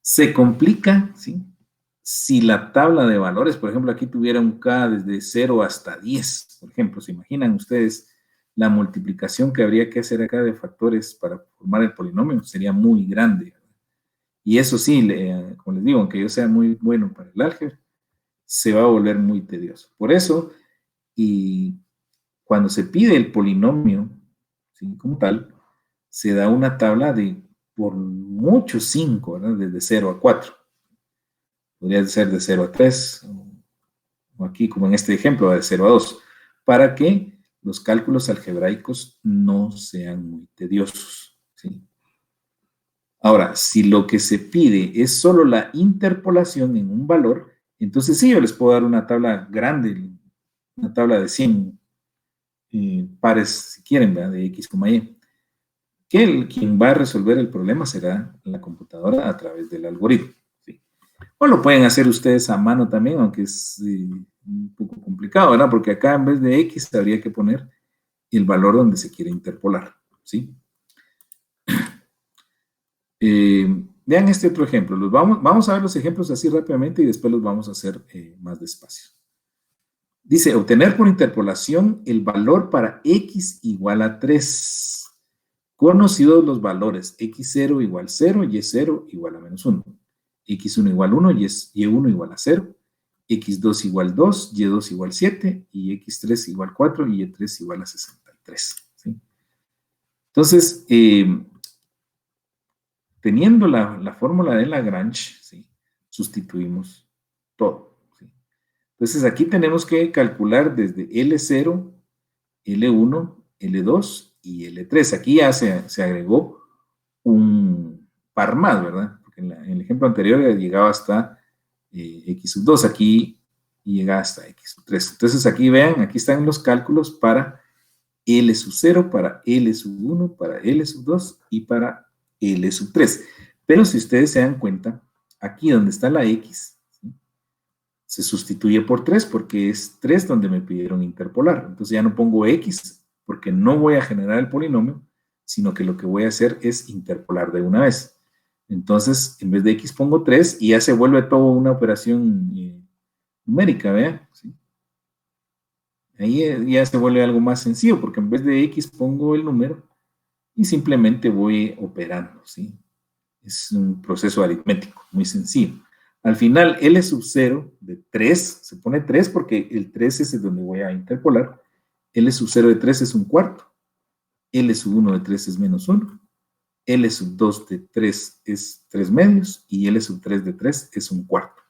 [SPEAKER 1] Se complica, ¿sí? Si la tabla de valores, por ejemplo, aquí tuviera un K desde 0 hasta 10, por ejemplo, ¿se imaginan ustedes la multiplicación que habría que hacer acá de factores para formar el polinomio sería muy grande. Y eso sí, como les digo, aunque yo sea muy bueno para el álgebra, se va a volver muy tedioso. Por eso, y cuando se pide el polinomio, ¿sí?, como tal, se da una tabla de por mucho 5, ¿verdad? Desde 0 a 4. Podría ser de 0 a 3, o aquí como en este ejemplo, de 0 a 2, para que los cálculos algebraicos no sean muy tediosos, ¿sí? Ahora, si lo que se pide es solo la interpolación en un valor, entonces sí, yo les puedo dar una tabla grande, una tabla de 100 pares, si quieren, ¿verdad?, de X, Y, que quien va a resolver el problema será la computadora a través del algoritmo, ¿sí? O lo pueden hacer ustedes a mano también, aunque es un poco complicado, ¿verdad? Porque acá en vez de X habría que poner el valor donde se quiere interpolar, ¿sí? Vean este otro ejemplo. Vamos a ver los ejemplos así rápidamente y después los vamos a hacer más despacio. Dice, obtener por interpolación el valor para X igual a 3. Conocidos los valores X0 igual 0, Y0 igual a menos 1. X1 igual 1, Y1 igual a 0. X2 igual 2, Y2 igual 7, y X3 igual 4, y Y3 igual a 63. ¿Sí? Entonces, teniendo la fórmula de Lagrange, ¿sí?, sustituimos todo, ¿sí? Entonces, aquí tenemos que calcular desde L0, L1, L2 y L3. Aquí ya se agregó un par más, ¿verdad? Porque en el ejemplo anterior llegaba hasta X2, aquí llega hasta X3. Entonces, aquí vean, aquí están los cálculos para L0, para L1, para L2 y para L3. Pero si ustedes se dan cuenta, aquí donde está la X, ¿sí?, se sustituye por 3 porque es 3 donde me pidieron interpolar. Entonces ya no pongo X porque no voy a generar el polinomio, sino que lo que voy a hacer es interpolar de una vez. Entonces, en vez de X pongo 3 y ya se vuelve toda una operación numérica, ¿vean? ¿Sí? Ahí ya se vuelve algo más sencillo, porque en vez de X pongo el número y simplemente voy operando, ¿sí? Es un proceso aritmético muy sencillo. Al final, L0 de 3, se pone 3 porque el 3 es donde voy a interpolar. L0 de 3 es un cuarto. L1 de 3 es menos 1. L2 de 3 es 3 medios. Y L3 de 3 es un cuarto.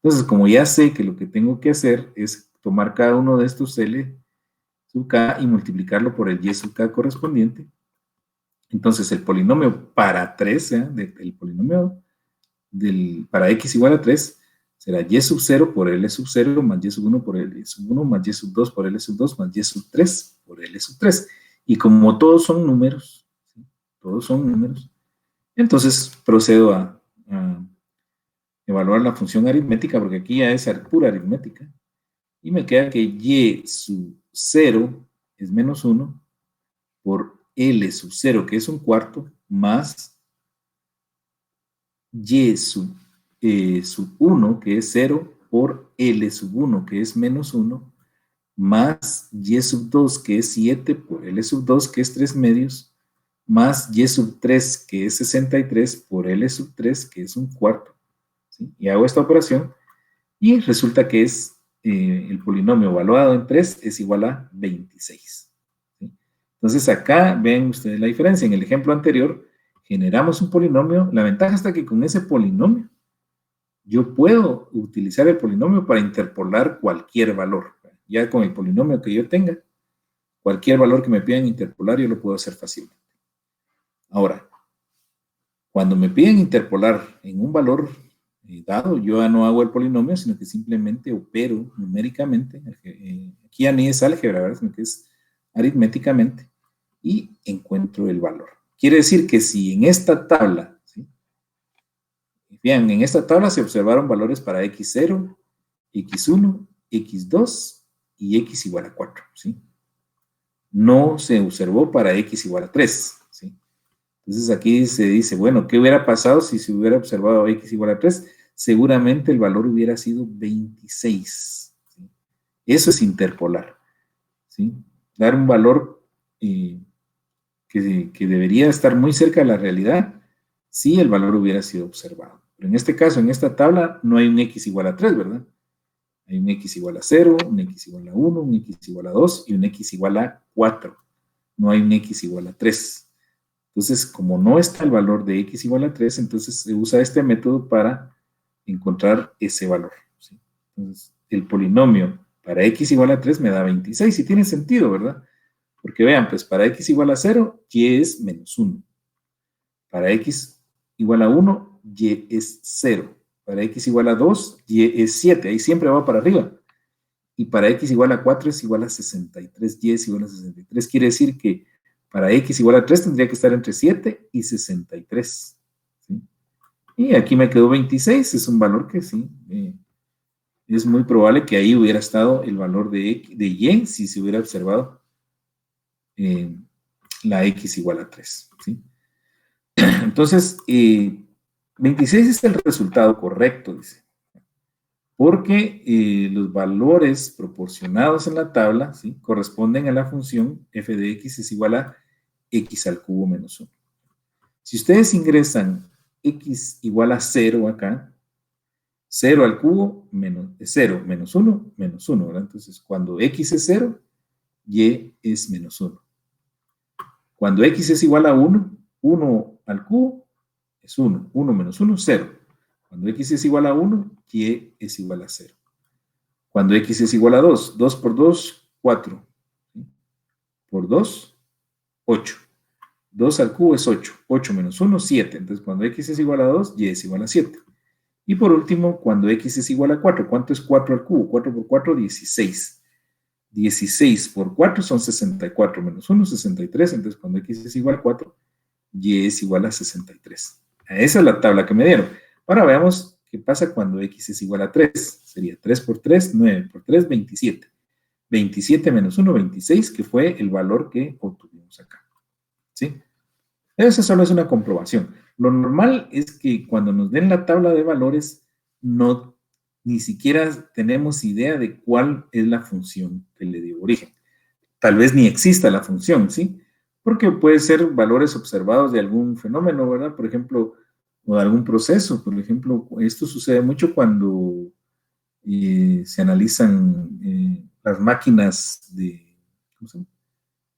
[SPEAKER 1] Entonces, como ya sé que lo que tengo que hacer es tomar cada uno de estos L sub k y multiplicarlo por el Y sub k correspondiente, entonces el polinomio para 3, el polinomio para X igual a 3, será Y0 por L0 más Y1 por L1 más Y2 por L2 más Y3 por L3. Y como todos son números, ¿sí?, todos son números, entonces procedo a evaluar la función aritmética, porque aquí ya es pura aritmética, y me queda que Y0 es menos 1 por L0, que es un cuarto, más Y1, que es 0, por L1, que es menos 1, más Y2, que es 7, por L2, que es 3 medios, más Y3, que es 63, por L3, que es un cuarto, ¿sí? Y hago esta operación y resulta que es el polinomio evaluado en 3 es igual a 26. ¿Sí? Entonces acá ven ustedes la diferencia. En el ejemplo anterior generamos un polinomio. La ventaja está que con ese polinomio yo puedo utilizar el polinomio para interpolar cualquier valor. Ya con el polinomio que yo tenga, cualquier valor que me pidan interpolar yo lo puedo hacer fácilmente. Ahora, cuando me piden interpolar en un valor dado, yo ya no hago el polinomio, sino que simplemente opero numéricamente. Aquí ya ni es álgebra, ¿verdad?, sino que es aritméticamente, y encuentro el valor. Quiere decir que si en esta tabla, ¿sí?, bien, en esta tabla se observaron valores para X0, X1, X2 y X igual a 4, ¿sí? No se observó para X igual a 3, ¿sí? Entonces aquí se dice, bueno, ¿qué hubiera pasado si se hubiera observado X igual a 3? Seguramente el valor hubiera sido 26. ¿Sí? Eso es interpolar, ¿sí? dar un valor que debería estar muy cerca de la realidad si el valor hubiera sido observado. Pero en este caso, en esta tabla, no hay un x igual a 3, ¿verdad? Hay un x igual a 0, un x igual a 1, un x igual a 2 y un x igual a 4. No hay un x igual a 3. Entonces, como no está el valor de x igual a 3, entonces se usa este método para encontrar ese valor, ¿sí? Entonces, el polinomio para x igual a 3 me da 26 y tiene sentido, ¿verdad? Porque vean, pues para x igual a 0, y es menos 1. Para x igual a 1, y es 0. Para x igual a 2, y es 7. Ahí siempre va para arriba. Y para x igual a 4 es igual a 63. Y es igual a 63. Quiere decir que para x igual a 3 tendría que estar entre 7 y 63. ¿Sí? Y aquí me quedó 26. Es un valor que sí, es muy probable que ahí hubiera estado el valor de y si se hubiera observado la x igual a 3. ¿Sí? Entonces, 26 es el resultado correcto, dice. Porque los valores proporcionados en la tabla, ¿sí?, corresponden a la función f de x es igual a x al cubo menos 1. Si ustedes ingresan x igual a 0 acá, 0 al cubo menos 0 menos 1, menos 1, ¿verdad? Entonces, cuando x es 0, y es menos 1. Cuando x es igual a 1, 1 al cubo es 1. 1 menos 1, 0. Cuando x es igual a 1, y es igual a 0. Cuando x es igual a 2, 2 por 2, 4. ¿Sí? Por 2, 8. 2 al cubo es 8. 8 menos 1, 7. Entonces, cuando x es igual a 2, y es igual a 7. Y por último, cuando x es igual a 4, ¿cuánto es 4 al cubo? 4 por 4, 16. 16 por 4 son 64 menos 1, 63. Entonces, cuando x es igual a 4, y es igual a 63. Esa es la tabla que me dieron. Ahora veamos qué pasa cuando x es igual a 3. Sería 3 por 3, 9 por 3, 27. 27 menos 1, 26, que fue el valor que obtuvimos acá. ¿Sí? Esa solo es una comprobación. Lo normal es que cuando nos den la tabla de valores, no, ni siquiera tenemos idea de cuál es la función que le dio origen. Tal vez ni exista la función, ¿sí? Porque puede ser valores observados de algún fenómeno, ¿verdad? Por ejemplo, o de algún proceso. Por ejemplo, esto sucede mucho cuando se analizan las máquinas ¿cómo se llama?,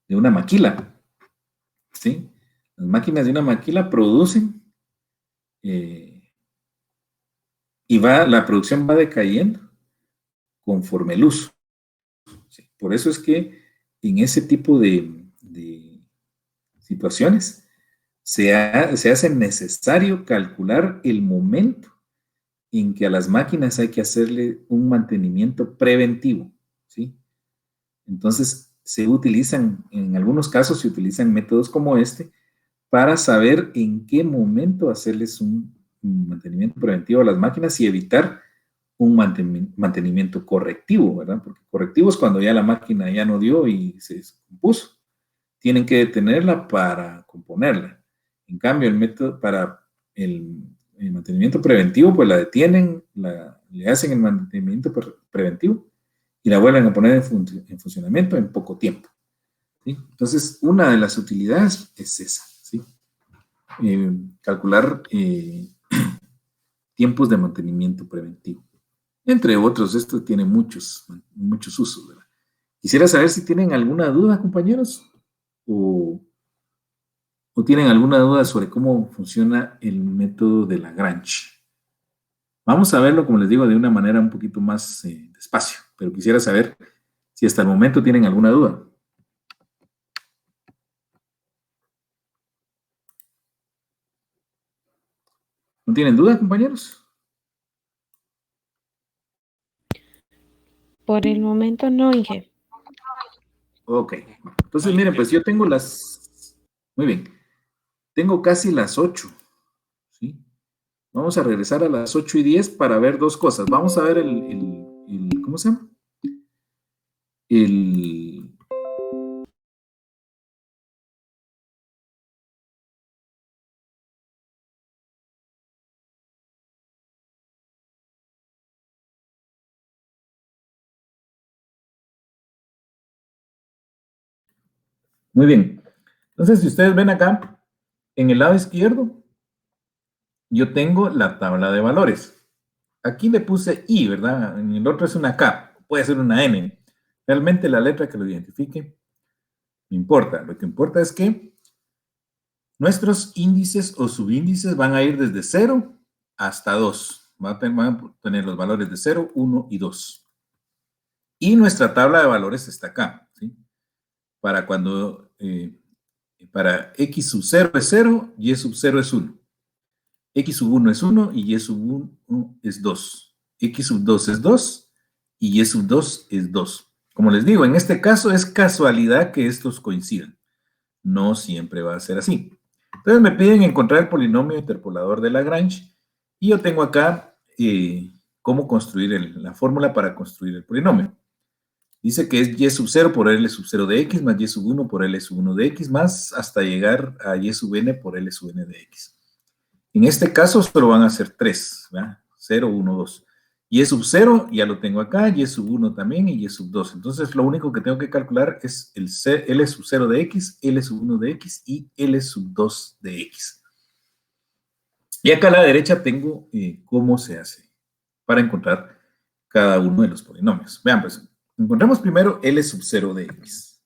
[SPEAKER 1] de una maquila, ¿sí? Las máquinas de una maquila producen eh, y la producción va decayendo conforme el uso, ¿sí? Por eso es que en ese tipo de situaciones se hace necesario calcular el momento en que a las máquinas hay que hacerle un mantenimiento preventivo, ¿sí? Entonces, en algunos casos se utilizan métodos como este para saber en qué momento hacerles un mantenimiento preventivo a las máquinas y evitar un mantenimiento correctivo, ¿verdad? Porque correctivo es cuando ya la máquina ya no dio y se descompuso. Tienen que detenerla para componerla. En cambio, el método para el mantenimiento preventivo, pues la detienen, le hacen el mantenimiento preventivo y la vuelven a poner en funcionamiento en poco tiempo, ¿sí? Entonces, una de las utilidades es esa, ¿sí? Calcular tiempos de mantenimiento preventivo. Entre otros, esto tiene muchos usos, ¿verdad? Quisiera saber si tienen alguna duda, compañeros, o, o tienen alguna duda sobre cómo funciona el método de Lagrange. Vamos a verlo, como les digo, de una manera un poquito más despacio, pero quisiera saber si hasta el momento tienen alguna duda. ¿No tienen duda, compañeros?
[SPEAKER 2] Por el momento no, Inge.
[SPEAKER 1] Ok. Entonces, miren, pues yo tengo muy bien, tengo casi las 8, ¿sí? Vamos a regresar a las 8:10 para ver dos cosas. Vamos a ver ¿cómo se llama? El, Muy bien. Entonces, si ustedes ven acá, en el lado izquierdo, yo tengo la tabla de valores. Aquí le puse I, ¿verdad? En el otro es una K, puede ser una N. Realmente la letra que lo identifique no importa. Lo que importa es que nuestros índices o subíndices van a ir desde 0 hasta 2. Van a tener los valores de 0, 1 y 2. Y nuestra tabla de valores está acá, ¿sí? Para cuando, para X sub 0 es 0, Y sub 0 es 1. X sub 1 es 1 y Y sub 1 es 2. X sub 2 es 2 y Y sub 2 es 2. Como les digo, en este caso es casualidad que estos coincidan. No siempre va a ser así. Entonces me piden encontrar el polinomio interpolador de Lagrange y yo tengo acá cómo construir la fórmula para construir el polinomio. Dice que es Y sub 0 por L sub 0 de X más Y sub 1 por L sub 1 de X más hasta llegar a Y sub N por L sub N de X. En este caso solo van a ser 3, ¿verdad? 0, 1, 2. Y sub 0 ya lo tengo acá, Y sub 1 también y Y sub 2. Entonces lo único que tengo que calcular es el L sub 0 de X, L sub 1 de X y L sub 2 de X. Y acá a la derecha tengo cómo se hace para encontrar cada uno de los polinomios. Vean, pues, encontremos primero L sub 0 de X.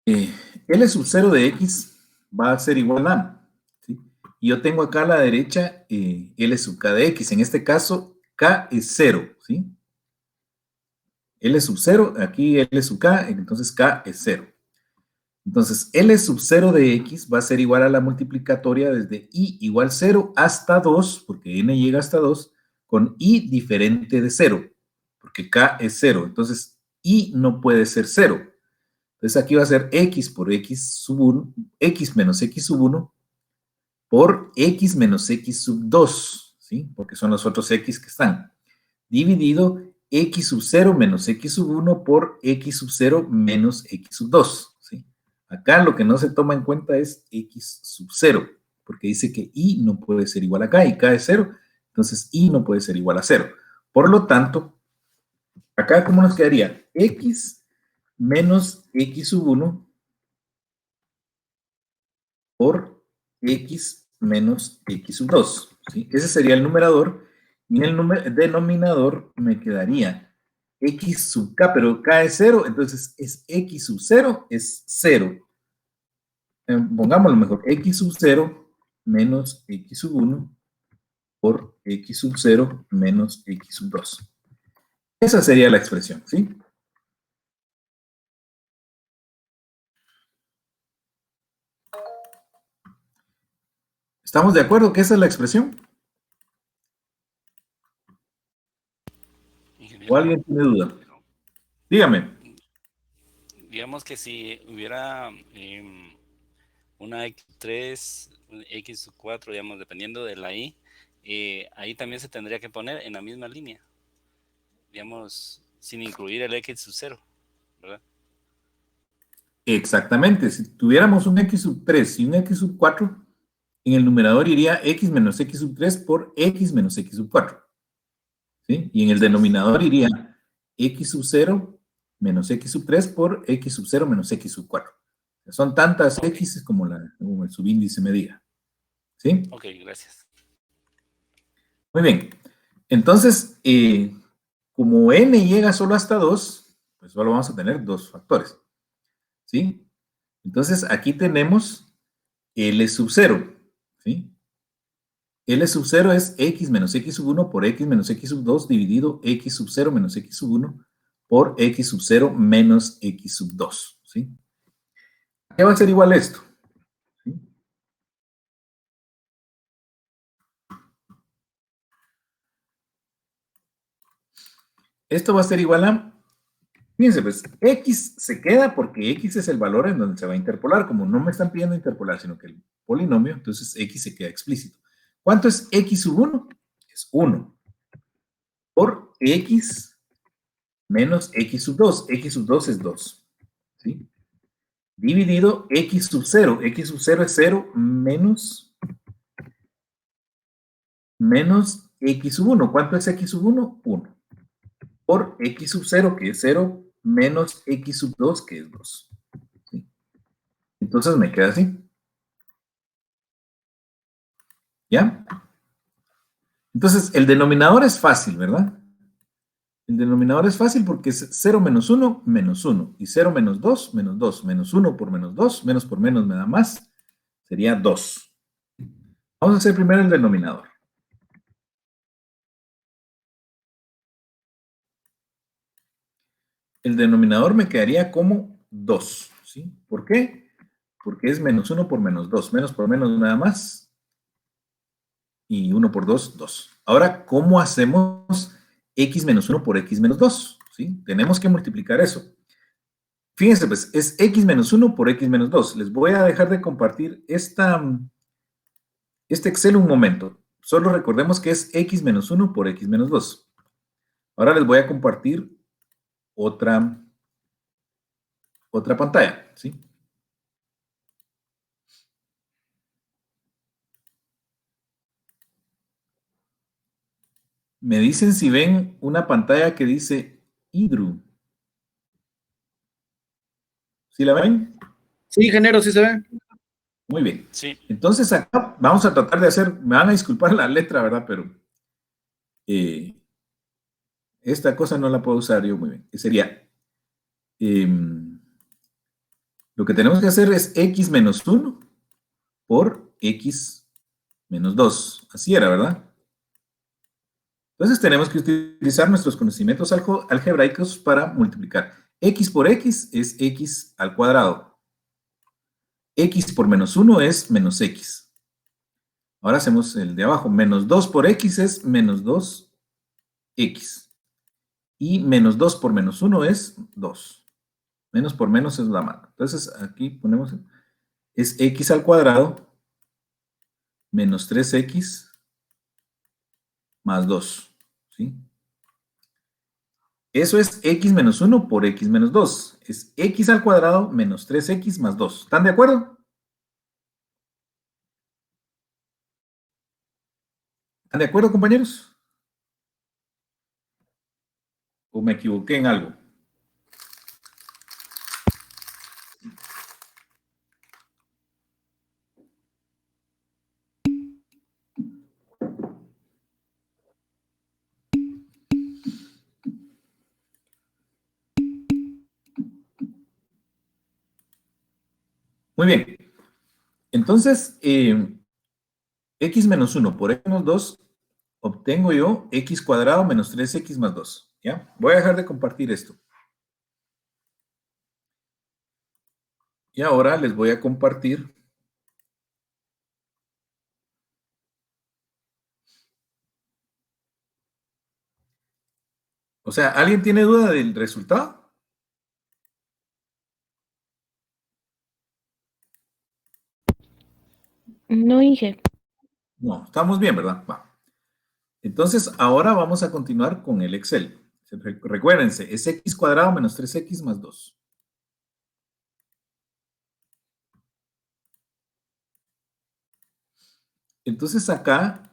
[SPEAKER 1] L sub 0 de X va a ser igual a, ¿sí? Y yo tengo acá a la derecha L sub K de X. En este caso, K es 0, ¿sí? L sub 0, aquí L sub K, entonces K es 0. Entonces, L sub 0 de X va a ser igual a la multiplicatoria desde I igual 0 hasta 2, porque N llega hasta 2, con I diferente de 0, porque K es 0. Entonces, I no puede ser 0. Entonces aquí va a ser X por X sub 1, X menos X sub 1 por X menos X sub 2, ¿sí? Porque son los otros X que están. Dividido X sub 0 menos X sub 1 por X sub 0 menos X sub 2, ¿sí? Acá lo que no se toma en cuenta es X sub 0, porque dice que I no puede ser igual a K y K es 0, entonces I no puede ser igual a 0. Por lo tanto, acá ¿cómo nos quedaría? X menos X sub 1 por X menos X sub 2, ¿sí? Ese sería el numerador, y en el denominador me quedaría X sub K, pero K es 0, entonces es X sub 0 es 0. Pongámoslo mejor, X sub 0 menos X sub 1 por X sub 0 menos X sub 2. Esa sería la expresión, ¿sí? ¿Estamos de acuerdo que esa es la expresión? ¿O alguien tiene duda? Dígame.
[SPEAKER 3] Digamos que si hubiera una X3, X4, digamos, dependiendo de la I, ahí también se tendría que poner en la misma línea, digamos, sin incluir el X sub 0, ¿verdad?
[SPEAKER 1] Exactamente. Si tuviéramos un X sub 3 y un X sub 4, en el numerador iría X menos X sub 3 por X menos X sub 4. ¿Sí? Y en el denominador iría X sub 0 menos X sub 3 por X sub 0 menos X sub 4. Son tantas X como el subíndice me diga. ¿Sí?
[SPEAKER 3] Ok, gracias.
[SPEAKER 1] Muy bien. Entonces, como n llega solo hasta 2, pues solo vamos a tener dos factores. ¿Sí? Entonces, aquí tenemos L sub 0. ¿Sí? L sub 0 es X menos X sub 1 por X menos X sub 2 dividido X sub 0 menos X sub 1 por X sub 0 menos X sub 2. ¿Sí? ¿Qué va a ser igual a esto? ¿Sí? Esto va a ser igual a, fíjense, pues X se queda porque X es el valor en donde se va a interpolar. Como no me están pidiendo interpolar, sino que el polinomio, entonces X se queda explícito. ¿Cuánto es X sub 1? Es 1 por X menos X sub 2. X sub 2 es 2. ¿Sí? Dividido X sub 0. X sub 0 es 0 menos X sub 1. ¿Cuánto es X sub 1? 1. por x sub 0, que es 0, menos x sub 2, que es 2. ¿Sí? Entonces me queda así. ¿Ya? Entonces, el denominador es fácil, ¿verdad? El denominador es fácil porque es 0 menos 1, menos 1. Y 0 menos 2, menos 2. Menos 1 por menos 2, menos por menos me da más. Sería 2. Vamos a hacer primero el denominador. El denominador me quedaría como 2. ¿Sí? ¿Por qué? Porque es menos 1 por menos 2. Menos por menos nada más. Y 1 por 2, 2. Ahora, ¿cómo hacemos x menos 1 por x menos 2? ¿Sí? Tenemos que multiplicar eso. Fíjense, pues, es x menos 1 por x menos 2. Les voy a dejar de compartir este Excel un momento. Solo recordemos que es x menos 1 por x menos 2. Ahora les voy a compartir otra pantalla, ¿sí? Me dicen si ven una pantalla que dice IDRU. ¿Sí la ven?
[SPEAKER 4] Sí, ingeniero, sí se ve.
[SPEAKER 1] Muy bien.
[SPEAKER 3] Sí.
[SPEAKER 1] Entonces acá vamos a tratar de hacer, me van a disculpar la letra, ¿verdad? Pero esta cosa no la puedo usar yo muy bien. Sería, lo que tenemos que hacer es x menos 1 por x menos 2. Así era, ¿verdad? Entonces tenemos que utilizar nuestros conocimientos algebraicos para multiplicar. X por x es x al cuadrado. X por menos 1 es menos x. Ahora hacemos el de abajo. Menos 2 por x es menos 2x. Y menos 2 por menos 1 es 2. Menos por menos es la mano. Entonces aquí ponemos, es x al cuadrado menos 3x más 2. ¿Sí? Eso es x menos 1 por x menos 2. Es x al cuadrado menos 3x más 2. ¿Están de acuerdo? ¿Están de acuerdo, compañeros? ¿O me equivoqué en algo? Muy bien. Entonces, x menos 1 por x menos 2, obtengo yo x cuadrado menos 3x más 2. ¿Ya? Voy a dejar de compartir esto. Y ahora les voy a compartir. O sea, ¿alguien tiene duda del resultado?
[SPEAKER 2] No, Inge.
[SPEAKER 1] No, estamos bien, ¿verdad? Va. Entonces, ahora vamos a continuar con el Excel. Recuérdense, es x cuadrado menos 3x más 2. Entonces acá,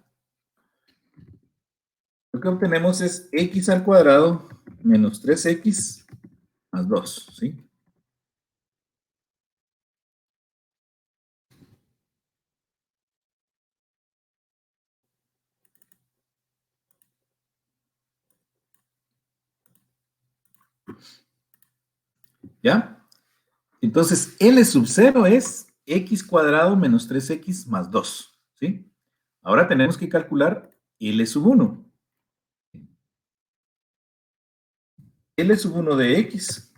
[SPEAKER 1] lo que obtenemos es x al cuadrado menos 3x más 2, ¿sí? ¿Ya? Entonces, L sub 0 es x cuadrado menos 3x más 2, ¿sí? Ahora tenemos que calcular L sub 1. L sub 1 de x,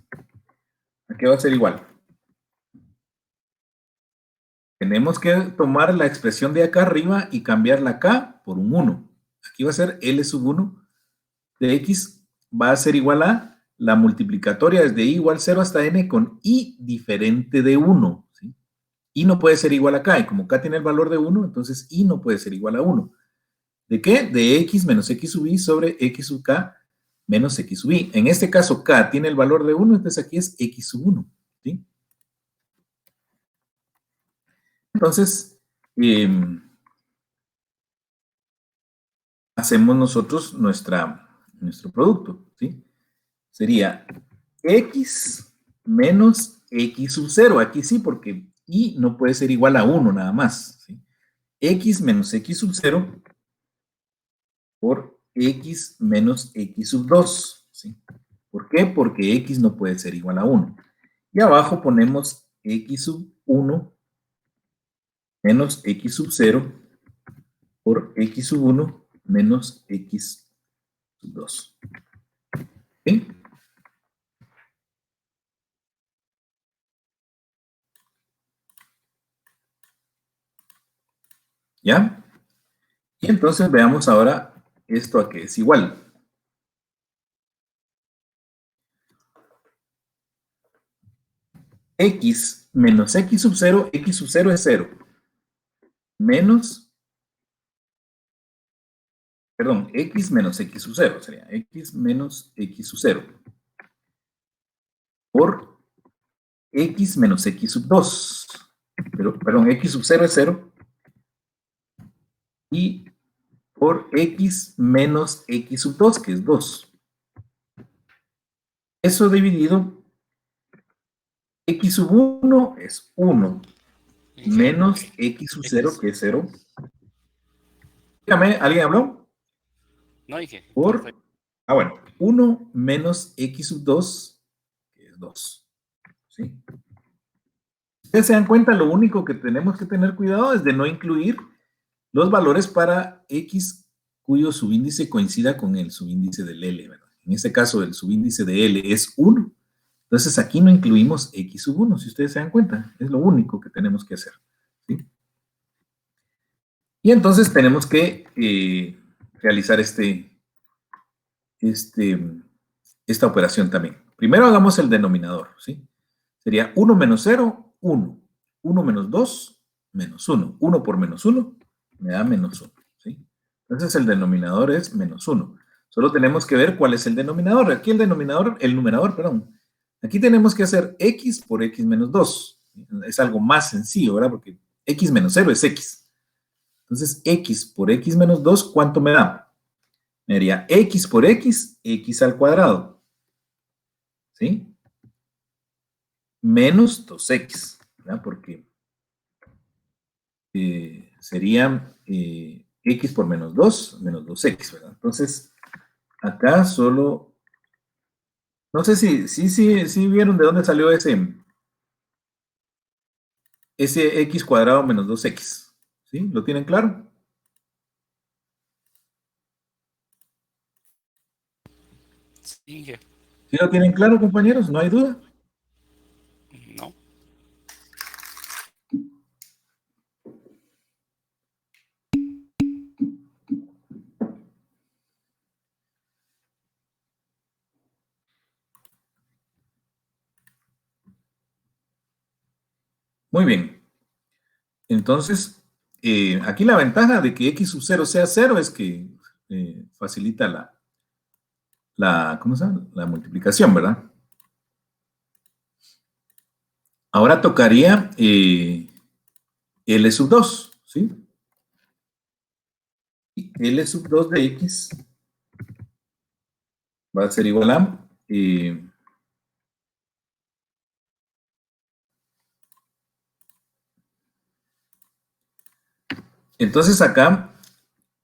[SPEAKER 1] ¿a qué va a ser igual? Tenemos que tomar la expresión de acá arriba y cambiarla acá por un 1. Aquí va a ser L sub 1 de x, va a ser igual a la multiplicatoria desde i igual 0 hasta n con i diferente de 1, ¿sí? I no puede ser igual a k, y como k tiene el valor de 1, entonces i no puede ser igual a 1. ¿De qué? De x menos x sub i sobre x sub k menos x sub i. En este caso, k tiene el valor de 1, entonces aquí es x sub 1, ¿sí? Entonces, hacemos nosotros nuestro producto, ¿sí? sería x menos x sub 0. Aquí sí, porque y no puede ser igual a 1 nada más, ¿sí? X menos x sub 0 por x menos x sub 2, ¿sí? ¿Por qué? Porque x no puede ser igual a 1. Y abajo ponemos x sub 1 menos x sub 0 por x sub 1 menos x sub 2. ¿Sí? ¿Ya? Y entonces veamos ahora esto a qué es igual. X menos x sub 0 es 0. Menos, perdón, x menos x sub 0 sería x menos x sub 0 por x menos x sub 2. Pero, perdón, x sub 0 es 0 y por x menos x sub 2, que es 2. Eso dividido, x sub 1 es 1, menos x sub 0, que es 0. Dígame, ¿alguien habló?
[SPEAKER 3] No, dije.
[SPEAKER 1] Por, bueno, 1 menos x sub 2, que es 2. ¿Sí? Ustedes se dan cuenta, lo único que tenemos que tener cuidado es de no incluir los valores para x cuyo subíndice coincida con el subíndice del L, ¿verdad? En este caso, el subíndice de L es 1. Entonces, aquí no incluimos x sub 1, si ustedes se dan cuenta. Es lo único que tenemos que hacer. ¿Sí? Y entonces tenemos que realizar esta operación también. Primero hagamos el denominador, ¿sí? Sería 1 menos 0, 1. 1 menos 2, menos 1. 1 por menos 1 me da menos 1, ¿sí? Entonces el denominador es menos 1. Solo tenemos que ver cuál es el denominador. Aquí el numerador, perdón. Aquí tenemos que hacer x por x menos 2. Es algo más sencillo, ¿verdad? Porque x menos 0 es x. Entonces, x por x menos 2, ¿cuánto me da? Me daría x por x, x al cuadrado. ¿Sí? Menos 2x, ¿verdad? Porque sería x por menos 2, menos 2x, ¿verdad? Entonces, acá solo... No sé si vieron de dónde salió ese x cuadrado menos 2x. ¿Sí? ¿Lo tienen claro?
[SPEAKER 3] Sí, dije.
[SPEAKER 1] ¿Sí lo tienen claro, compañeros? ¿No hay duda?
[SPEAKER 3] No.
[SPEAKER 1] Muy bien. Entonces, aquí la ventaja de que x sub 0 sea 0 es que facilita ¿cómo se llama? La multiplicación, ¿verdad? Ahora tocaría L sub 2, ¿sí? Y L sub 2 de x va a ser igual a... entonces acá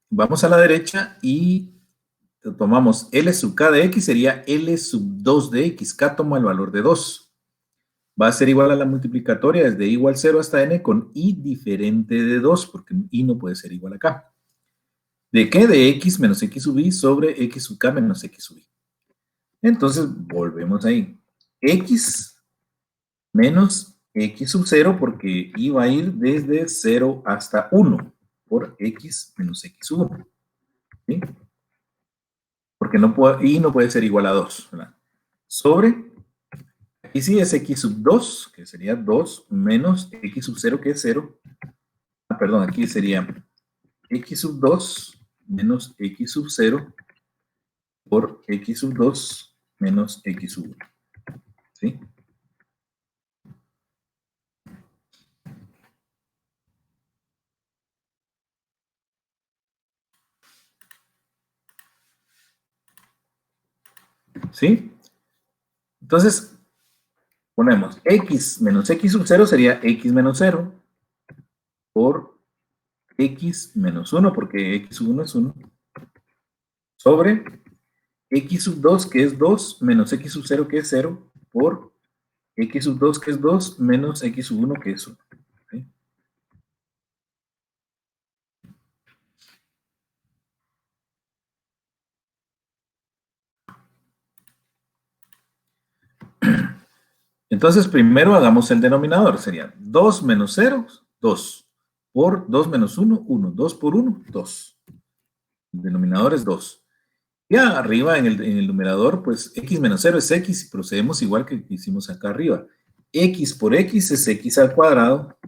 [SPEAKER 1] vamos a la derecha y tomamos L sub k de x, sería L sub 2 de x. K toma el valor de 2. Va a ser igual a la multiplicatoria desde igual 0 hasta n con i diferente de 2, porque i no puede ser igual a k. ¿De qué? De x menos x sub i sobre x sub k menos x sub i. Entonces, volvemos ahí. X menos x sub 0, porque i va a ir desde 0 hasta 1 por x menos x sub 1. ¿Sí? Porque i no puede ser igual a 2, ¿verdad? Sobre, aquí sí es x sub 2, que sería 2, menos x sub 0, que es 0. Perdón, aquí sería x sub 2 menos x sub 0 por x sub 2 menos x sub 1. ¿Sí? ¿Sí? Entonces, ponemos x menos x sub 0 sería x menos 0 por x menos 1, porque x sub 1 es 1, sobre x sub 2, que es 2, menos x sub 0, que es 0, por x sub 2, que es 2, menos x sub 1, que es 1. ¿Sí? Entonces, primero hagamos el denominador. Sería 2 menos 0, 2. Por 2 menos 1, 1. 2 por 1, 2. El denominador es 2. Ya arriba en el numerador, pues x menos 0 es x y procedemos igual que hicimos acá arriba. X por x es x al cuadrado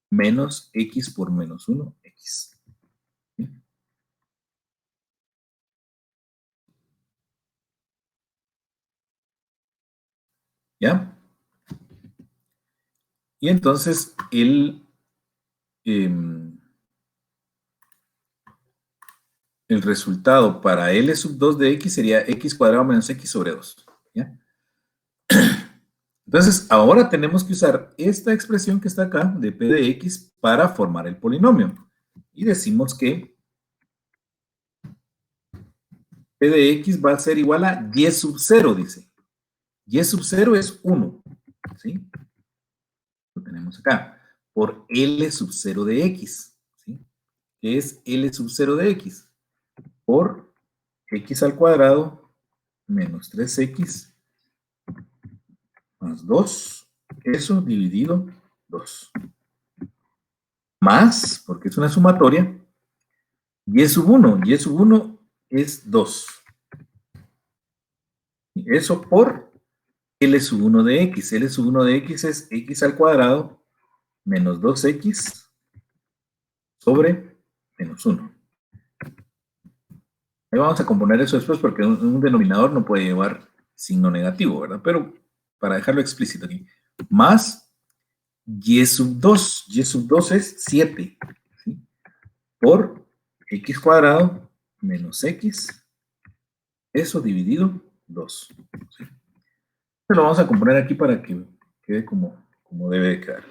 [SPEAKER 1] menos x por menos 1, x. ¿Ya? Y entonces el resultado para L sub 2 de x sería x cuadrado menos x sobre 2. ¿Ya? Entonces, ahora tenemos que usar esta expresión que está acá, de p de x, para formar el polinomio. Y decimos que p de x va a ser igual a y sub 0, dice. Y sub 0 es 1. ¿Sí? Lo tenemos acá. Por L sub 0 de x. ¿Sí? Que es L sub 0 de x. Por x al cuadrado menos 3x más 2. Eso dividido 2. Más, porque es una sumatoria, y sub 1. Y sub 1 es 2. Eso por L sub 1 de x. L sub 1 de x es x al cuadrado menos 2x sobre menos 1. Ahí vamos a componer eso después porque un denominador no puede llevar signo negativo, ¿verdad? Pero para dejarlo explícito aquí. Más y sub 2. Y sub 2 es 7. ¿Sí? Por x cuadrado menos x. Eso dividido 2. ¿Sí? Lo vamos a componer aquí para que quede como debe de quedar.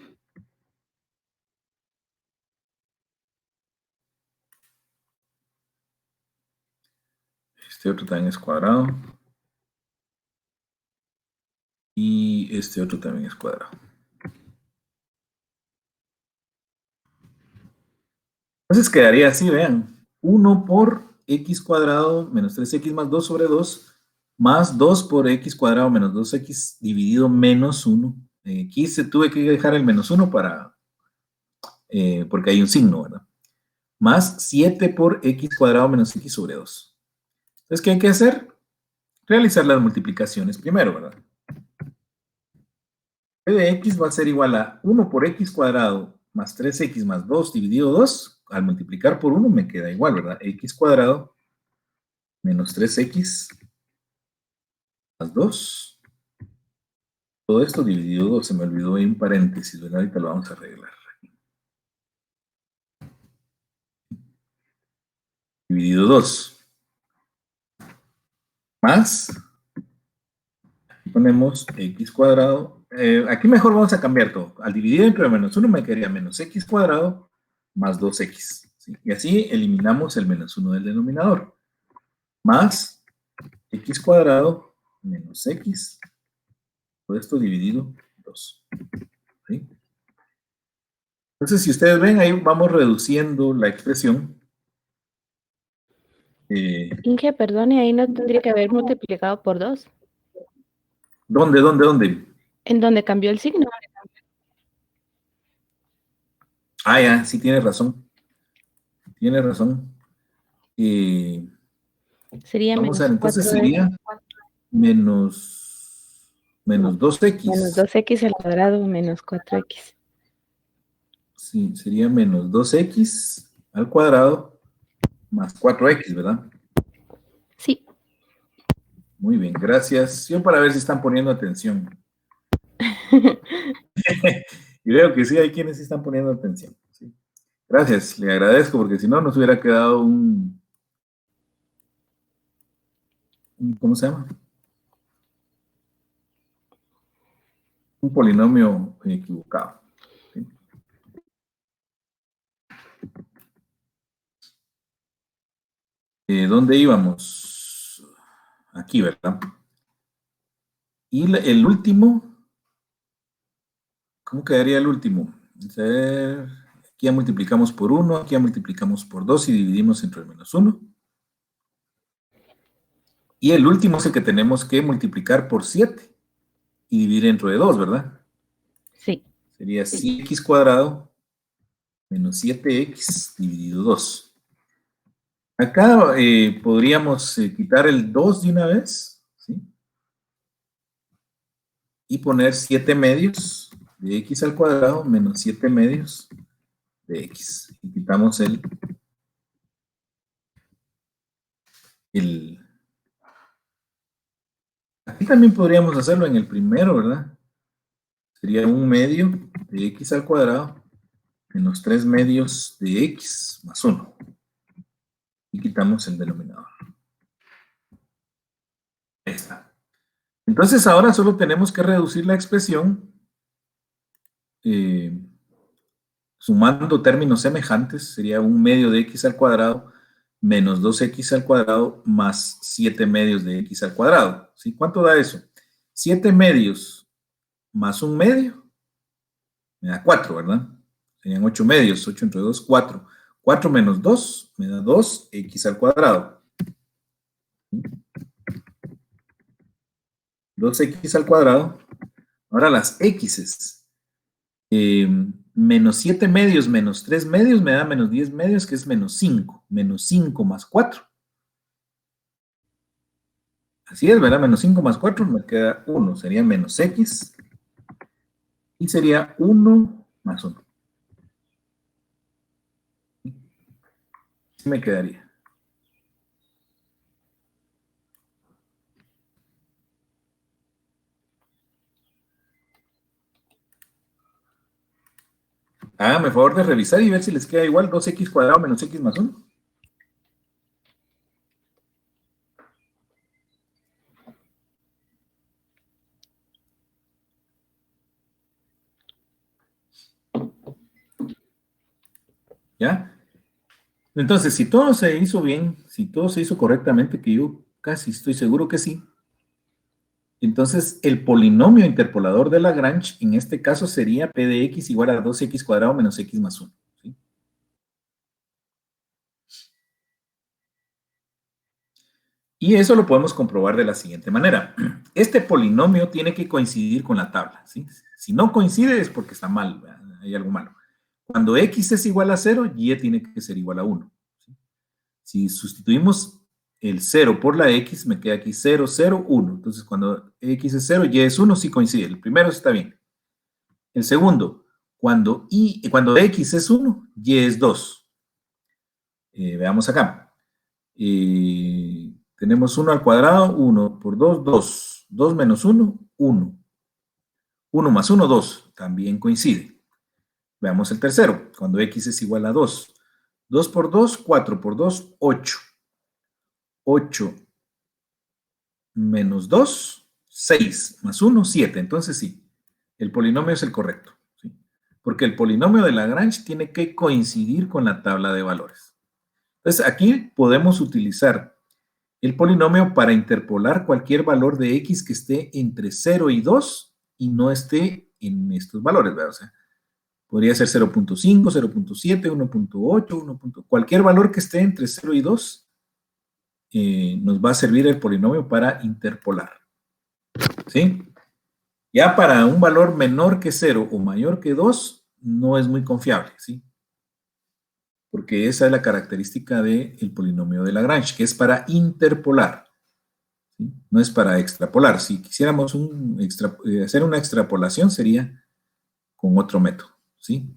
[SPEAKER 1] Este otro también es cuadrado. Y este otro también es cuadrado. Entonces quedaría así, vean. 1 por x cuadrado menos 3x más 2 sobre 2 más 2 por x cuadrado menos 2x dividido menos 1. Aquí se tuve que dejar el menos 1 para, porque hay un signo, ¿verdad? Más 7 por x cuadrado menos x sobre 2. Entonces, ¿qué hay que hacer? Realizar las multiplicaciones primero, ¿verdad? P de x va a ser igual a 1 por x cuadrado más 3x más 2 dividido 2. Al multiplicar por 1 me queda igual, ¿verdad? X cuadrado menos 3x más 2. Todo esto dividido 2. Se me olvidó ahí un paréntesis, ¿verdad? Ahorita lo vamos a arreglar. Dividido 2. Más. Aquí ponemos x cuadrado. Aquí mejor vamos a cambiar todo. Al dividir entre menos 1 me quedaría menos x cuadrado más 2x. ¿Sí? Y así eliminamos el menos 1 del denominador. Más x cuadrado menos x. Todo esto dividido 2. ¿Sí? Entonces, si ustedes ven, ahí vamos reduciendo la expresión.
[SPEAKER 2] Inge, perdone, ahí no tendría que haber multiplicado por 2.
[SPEAKER 1] ¿Dónde?
[SPEAKER 2] En donde cambió el signo.
[SPEAKER 1] Ah, ya, sí, tiene razón. Tiene razón.
[SPEAKER 2] Sería
[SPEAKER 1] Vamos a ver,
[SPEAKER 2] menos
[SPEAKER 1] entonces
[SPEAKER 2] 4x.
[SPEAKER 1] sería menos 2x.
[SPEAKER 2] Menos 2x al cuadrado menos 4x.
[SPEAKER 1] Sí, sería menos 2x al cuadrado más 4x, ¿verdad?
[SPEAKER 2] Sí.
[SPEAKER 1] Muy bien, gracias. Yo para ver si están poniendo atención. Y veo que sí, hay quienes sí están poniendo atención. ¿Sí? Gracias, le agradezco porque si no nos hubiera quedado ¿cómo se llama? un polinomio equivocado. ¿Sí? ¿Dónde íbamos? Aquí, ¿verdad? Y el último, ¿cómo quedaría el último? Aquí ya multiplicamos por 1, aquí ya multiplicamos por 2 y dividimos entre el menos 1. Y el último es el que tenemos que multiplicar por 7 y dividir entre 2, ¿verdad?
[SPEAKER 2] Sí.
[SPEAKER 1] Sería 6x cuadrado menos 7x dividido 2. Acá podríamos quitar el 2 de una vez, ¿sí? Y poner 7 medios de x al cuadrado menos 7 medios de x. Y quitamos Aquí también podríamos hacerlo en el primero, ¿verdad? Sería 1 medio de x al cuadrado menos 3 medios de x más 1. Y quitamos el denominador. Ahí está. Entonces ahora solo tenemos que reducir la expresión sumando términos semejantes. Sería 1 medio de x al cuadrado menos 2x al cuadrado más 7 medios de x al cuadrado. ¿Sí? ¿Cuánto da eso? 7 medios más 1 medio me da 4, ¿verdad? Serían 8 medios, 8 entre 2, 4. 4 menos 2 me da 2x al cuadrado. 2x al cuadrado. Ahora las x's. Menos 7 medios menos 3 medios me da menos 10 medios, que es menos 5. Menos 5 más 4. Así es, ¿verdad? Menos 5 más 4 me queda 1. Sería menos x. Y sería 1 más 1. Así me quedaría. Háganme el favor de revisar y ver si les queda igual 2x cuadrado menos x más 1. ¿Ya? Entonces, si todo se hizo bien, si todo se hizo correctamente, que yo casi estoy seguro que sí, entonces el polinomio interpolador de Lagrange en este caso sería p de x igual a 2x cuadrado menos x más 1. ¿Sí? Y eso lo podemos comprobar de la siguiente manera. Este polinomio tiene que coincidir con la tabla. ¿Sí? Si no coincide es porque está mal, hay algo malo. Cuando x es igual a 0, y tiene que ser igual a 1. ¿Sí? Si sustituimos el 0 por la x, me queda aquí 0, 0, 1. Entonces, cuando x es 0, y es 1, sí coincide. El primero está bien. El segundo, cuando x es 1, y es 2. Veamos acá. Tenemos 1 al cuadrado, 1 por 2, 2. 2 menos 1, 1. 1 más 1, 2. También coincide. Veamos el tercero. Cuando x es igual a 2. 2 por 2, 4 por 2, 8. 8 menos 2, 6. Más 1, 7. Entonces sí, el polinomio es el correcto. ¿Sí? Porque el polinomio de Lagrange tiene que coincidir con la tabla de valores. Entonces aquí podemos utilizar el polinomio para interpolar cualquier valor de x que esté entre 0 y 2 y no esté en estos valores, ¿verdad? O sea, podría ser 0.5, 0.7, 1.8, 1. Cualquier valor que esté entre 0 y 2 nos va a servir el polinomio para interpolar. ¿Sí? Ya para un valor menor que 0 o mayor que 2 no es muy confiable, ¿sí? Porque esa es la característica del polinomio de Lagrange, que es para interpolar, ¿sí? No es para extrapolar. Si quisiéramos hacer una extrapolación sería con otro método, ¿sí?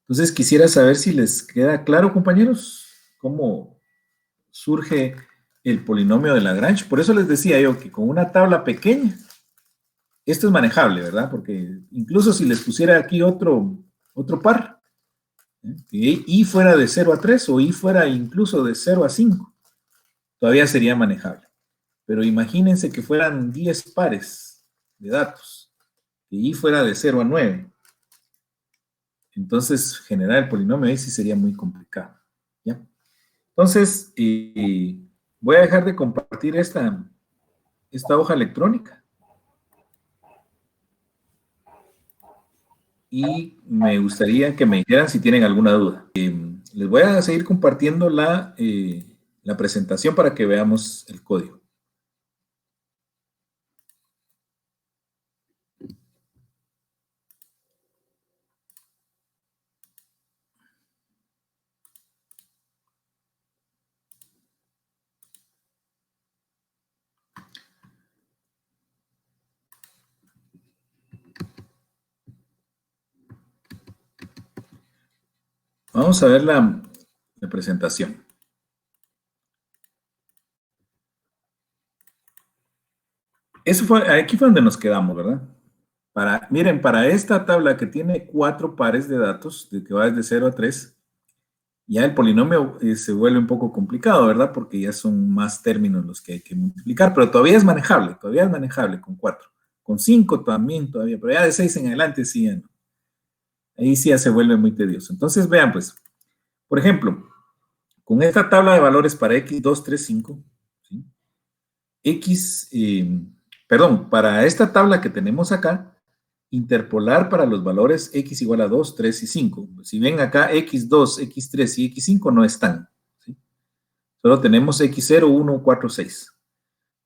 [SPEAKER 1] Entonces quisiera saber si les queda claro, compañeros, cómo surge el polinomio de Lagrange. Por eso les decía yo que con una tabla pequeña, esto es manejable, ¿verdad? Porque incluso si les pusiera aquí otro par, que y fuera de 0 a 3 o y fuera incluso de 0 a 5, todavía sería manejable. Pero imagínense que fueran 10 pares de datos, que y fuera de 0 a 9. Entonces, generar el polinomio ahí sí sería muy complicado. ¿Ya? Entonces, voy a dejar de compartir esta hoja electrónica. Y me gustaría que me dijeran si tienen alguna duda. Les voy a seguir compartiendo la presentación para que veamos el código. Vamos a ver la presentación. Aquí fue donde nos quedamos, ¿verdad? Miren, para esta tabla que tiene 4 pares de datos, de que va desde 0 a 3, ya el polinomio se vuelve un poco complicado, ¿verdad? Porque ya son más términos los que hay que multiplicar, pero todavía es manejable con 4. Con 5 también todavía, pero ya de 6 en adelante sí ya no. Ahí sí ya se vuelve muy tedioso. Entonces vean pues, por ejemplo, con esta tabla de valores para x2, 3, 5, ¿sí? Para esta tabla que tenemos acá, interpolar para los valores x igual a 2, 3 y 5. Si ven acá, x2, x3 y x5 no están, ¿sí? Solo tenemos x0, 1, 4, 6.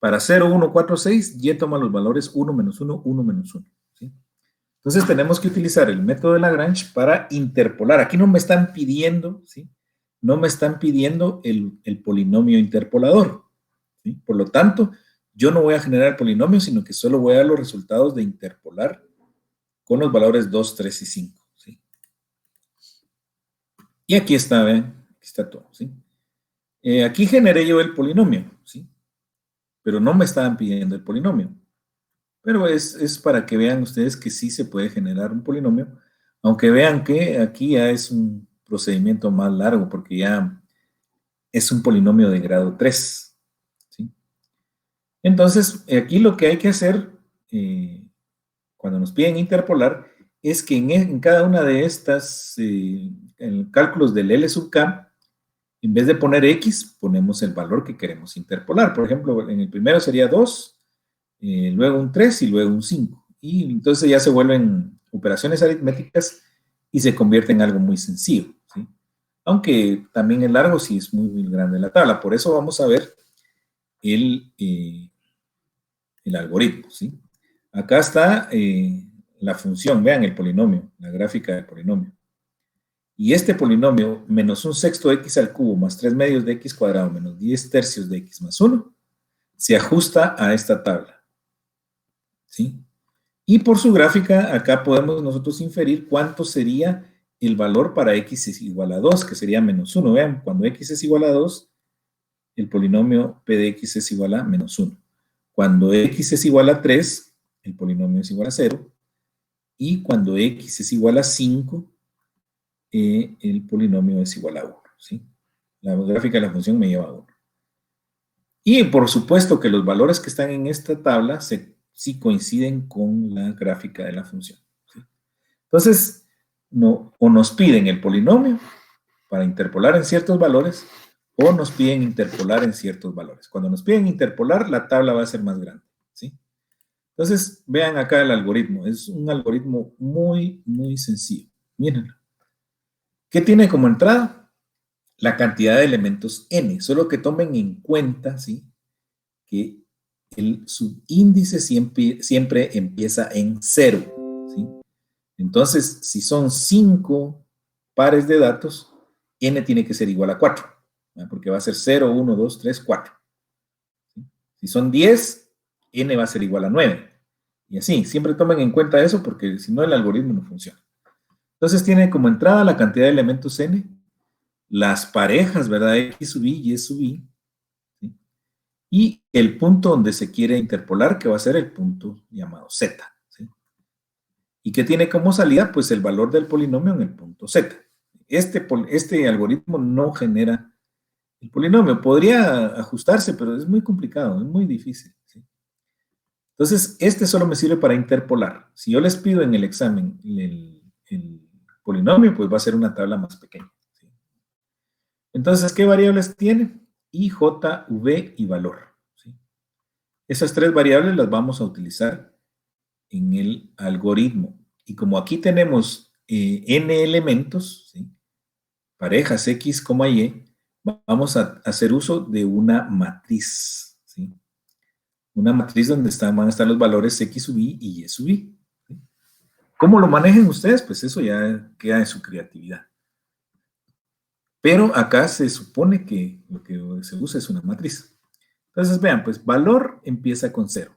[SPEAKER 1] Para 0, 1, 4, 6, y toma los valores 1, menos 1, 1, menos 1. ¿Sí? Entonces tenemos que utilizar el método de Lagrange para interpolar. Aquí no me están pidiendo, ¿sí? No me están pidiendo el polinomio interpolador, ¿sí? Por lo tanto, yo no voy a generar polinomio, sino que solo voy a dar los resultados de interpolar con los valores 2, 3 y 5. ¿Sí? Y aquí está, ¿ven? Aquí está todo. ¿Sí? Aquí generé yo el polinomio, ¿sí? Pero no me estaban pidiendo el polinomio. Pero es para que vean ustedes que sí se puede generar un polinomio, aunque vean que aquí ya es un procedimiento más largo, porque ya es un polinomio de grado 3. ¿Sí? Entonces, aquí lo que hay que hacer, cuando nos piden interpolar, es que en cada una de estas en cálculos del L sub K, en vez de poner X, ponemos el valor que queremos interpolar. Por ejemplo, en el primero sería 2, luego un 3 y luego un 5. Y entonces ya se vuelven operaciones aritméticas y se convierte en algo muy sencillo, ¿sí? Aunque también el largo sí es muy, muy grande la tabla. Por eso vamos a ver el algoritmo, ¿sí? Acá está la función, vean el polinomio, la gráfica del polinomio. Y este polinomio, menos un sexto de x al cubo más 3 medios de x cuadrado menos 10 tercios de x más 1, se ajusta a esta tabla. ¿Sí? Y por su gráfica, acá podemos nosotros inferir cuánto sería el valor para x es igual a 2, que sería menos 1. Vean, cuando x es igual a 2, el polinomio p de x es igual a menos 1. Cuando x es igual a 3, el polinomio es igual a 0. Y cuando x es igual a 5, el polinomio es igual a 1. ¿Sí? La gráfica de la función me lleva a 1. Y por supuesto que los valores que están en esta tabla sí coinciden con la gráfica de la función. ¿Sí? Entonces, o nos piden el polinomio para interpolar en ciertos valores, o nos piden interpolar en ciertos valores. Cuando nos piden interpolar, la tabla va a ser más grande. ¿Sí? Entonces, vean acá el algoritmo. Es un algoritmo muy, muy sencillo. Mírenlo. ¿Qué tiene como entrada? La cantidad de elementos n. Solo que tomen en cuenta, ¿sí?, que el subíndice siempre empieza en 0. ¿Sí? Entonces, si son 5 pares de datos, n tiene que ser igual a 4. ¿Sí? Porque va a ser 0, 1, 2, 3, 4. ¿Sí? Si son 10, n va a ser igual a 9. Y así, siempre tomen en cuenta eso porque si no el algoritmo no funciona. Entonces tiene como entrada la cantidad de elementos n, las parejas, ¿verdad? X sub i y y sub i, ¿sí? Y el punto donde se quiere interpolar, que va a ser el punto llamado z, ¿sí? Y que tiene como salida, pues, el valor del polinomio en el punto z. Este algoritmo no genera el polinomio. Podría ajustarse, pero es muy complicado, es muy difícil, ¿sí? Entonces, este solo me sirve para interpolar. Si yo les pido en el examen el polinomio, pues va a ser una tabla más pequeña, ¿sí? Entonces, ¿qué variables tiene? I, J, V y valor, ¿sí? Esas tres variables las vamos a utilizar en el algoritmo. Y como aquí tenemos n elementos, ¿sí?, parejas X, Y, vamos a hacer uso de una matriz, ¿sí? Una matriz donde van a estar los valores X sub I y Y sub I, ¿sí? ¿Cómo lo manejen ustedes? Pues eso ya queda en su creatividad. Pero acá se supone que lo que se usa es una matriz. Entonces, vean, pues valor empieza con 0,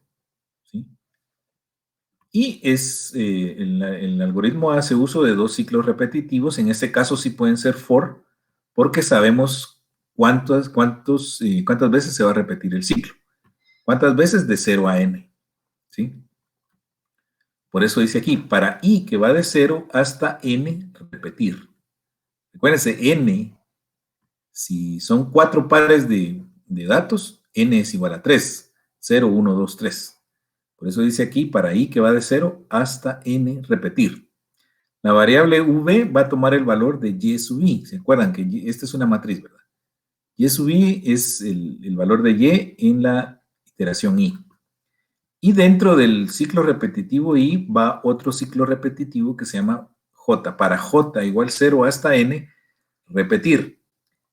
[SPEAKER 1] ¿sí? Y el algoritmo hace uso de dos ciclos repetitivos. En este caso sí pueden ser for, porque sabemos cuántas veces se va a repetir el ciclo. ¿Cuántas veces? De 0 a n, ¿sí? Por eso dice aquí, para i que va de 0 hasta n, repetir. Recuérdense, n, si son 4 pares de datos, n es igual a 3. 0, 1, 2, 3. Por eso dice aquí, para i que va de 0 hasta n, repetir. La variable v va a tomar el valor de y sub i. ¿Se acuerdan que esta es una matriz, verdad? Y sub i es el valor de y en la iteración i. Y dentro del ciclo repetitivo i va otro ciclo repetitivo que se llama j. Para j igual 0 hasta n, repetir.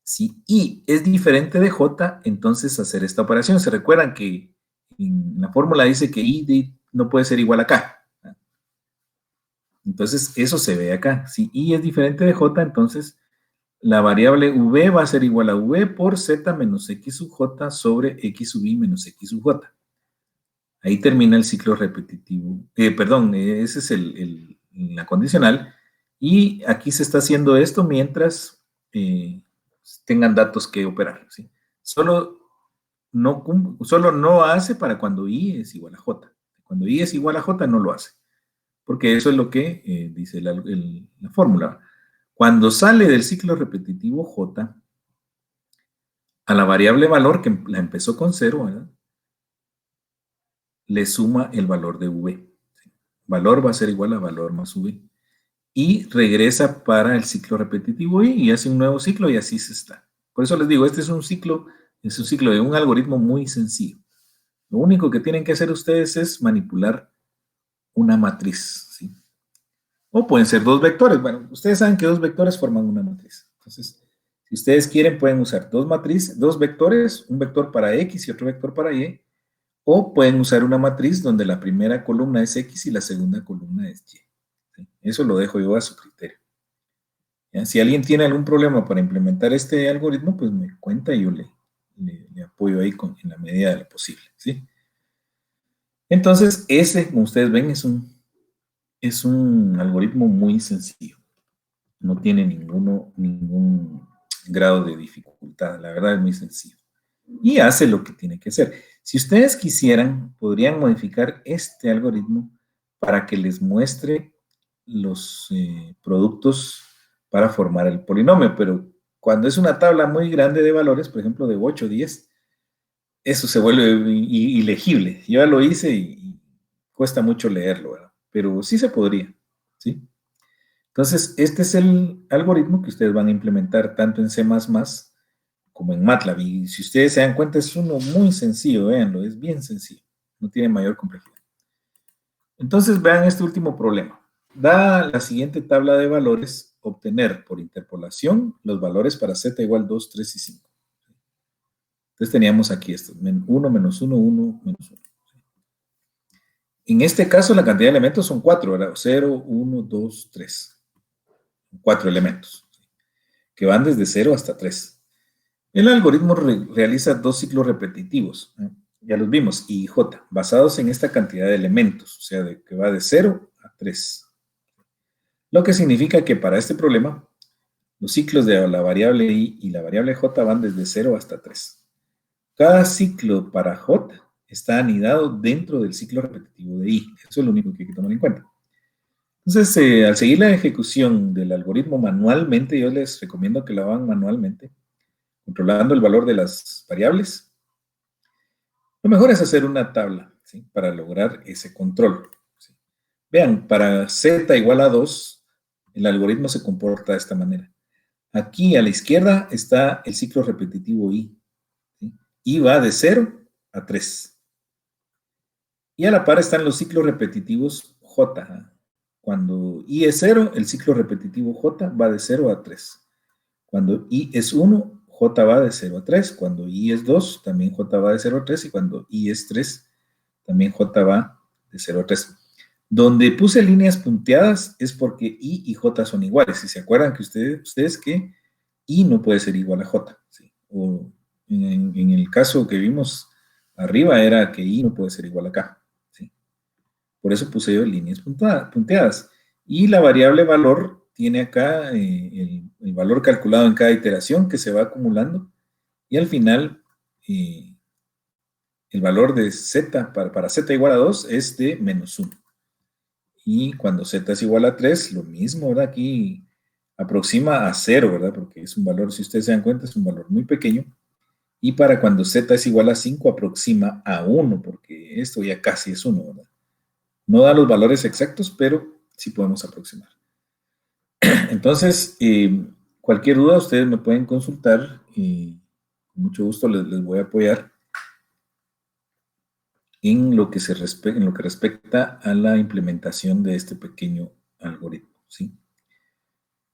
[SPEAKER 1] Si i es diferente de j, entonces hacer esta operación. Se recuerdan que en la fórmula dice que i no puede ser igual a k. Entonces eso se ve acá. Si i es diferente de j, entonces la variable v va a ser igual a v por z menos x sub j sobre x sub i menos x sub j. Ahí termina el ciclo repetitivo. Ese es la condicional. Y aquí se está haciendo esto mientras tengan datos que operar, ¿sí? Solo no hace para cuando i es igual a j. Cuando i es igual a j no lo hace, porque eso es lo que dice la fórmula. Cuando sale del ciclo repetitivo j, a la variable valor, que la empezó con 0, ¿verdad?, le suma el valor de v. Valor va a ser igual a valor más v. Y regresa para el ciclo repetitivo y hace un nuevo ciclo y así se está. Por eso les digo, este es un ciclo de un algoritmo muy sencillo. Lo único que tienen que hacer ustedes es manipular una matriz, ¿sí? O pueden ser dos vectores. Bueno, ustedes saben que dos vectores forman una matriz. Entonces, si ustedes quieren, pueden usar dos vectores, un vector para X y otro vector para Y, o pueden usar una matriz donde la primera columna es X y la segunda columna es Y, ¿sí? Eso lo dejo yo a su criterio. ¿Ya? Si alguien tiene algún problema para implementar este algoritmo, pues me cuenta y yo le apoyo ahí en la medida de lo posible, ¿sí? Entonces, ese, como ustedes ven, es un algoritmo muy sencillo. No tiene ningún grado de dificultad. La verdad es muy sencillo. Y hace lo que tiene que hacer. Si ustedes quisieran, podrían modificar este algoritmo para que les muestre los productos para formar el polinomio, pero cuando es una tabla muy grande de valores, por ejemplo de 8 o 10, eso se vuelve ilegible. Yo ya lo hice y cuesta mucho leerlo, ¿verdad? Pero sí se podría, ¿sí? Entonces, este es el algoritmo que ustedes van a implementar tanto en C++ como en MATLAB. Y si ustedes se dan cuenta, es uno muy sencillo, véanlo, es bien sencillo. No tiene mayor complejidad. Entonces, vean este último problema. Da la siguiente tabla de valores, obtener por interpolación los valores para z igual 2, 3 y 5. Entonces teníamos aquí esto, 1, menos 1, 1, menos 1. En este caso, la cantidad de elementos son 4, ¿verdad? 0, 1, 2, 3. 4 elementos, que van desde 0 hasta 3. El algoritmo realiza dos ciclos repetitivos, ya los vimos, I y J, basados en esta cantidad de elementos, o sea, que va de 0 a 3. Lo que significa que para este problema, los ciclos de la variable I y la variable J van desde 0 hasta 3. Cada ciclo para J está anidado dentro del ciclo repetitivo de I. Eso es lo único que hay que tomar en cuenta. Entonces, al seguir la ejecución del algoritmo manualmente, yo les recomiendo que lo hagan manualmente, controlando el valor de las variables. Lo mejor es hacer una tabla, ¿sí? Para lograr ese control, ¿sí? Vean, para z igual a 2, el algoritmo se comporta de esta manera. Aquí a la izquierda está el ciclo repetitivo i. ¿Sí? I va de 0 a 3. Y a la par están los ciclos repetitivos j. Cuando i es 0, el ciclo repetitivo j va de 0 a 3. Cuando i es 1, j va de 0 a 3. Cuando i es 2, también j va de 0 a 3. Y cuando i es 3, también j va de 0 a 3. Donde puse líneas punteadas es porque i y j son iguales. Si se acuerdan que ustedes que i no puede ser igual a j. ¿Sí? O en el caso que vimos arriba era que i no puede ser igual a k. ¿Sí? Por eso puse yo líneas punteadas. Y la variable valor tiene acá el valor calculado en cada iteración que se va acumulando. Y al final, el valor de z, para z igual a 2, es de menos 1. Y cuando z es igual a 3, lo mismo, ¿verdad? Aquí aproxima a 0, ¿verdad? Porque es un valor, si ustedes se dan cuenta, es un valor muy pequeño. Y para cuando z es igual a 5, aproxima a 1, porque esto ya casi es 1, ¿verdad? No da los valores exactos, pero sí podemos aproximar. Entonces, cualquier duda ustedes me pueden consultar y con mucho gusto les voy a apoyar en lo que respecta a la implementación de este pequeño algoritmo, ¿sí?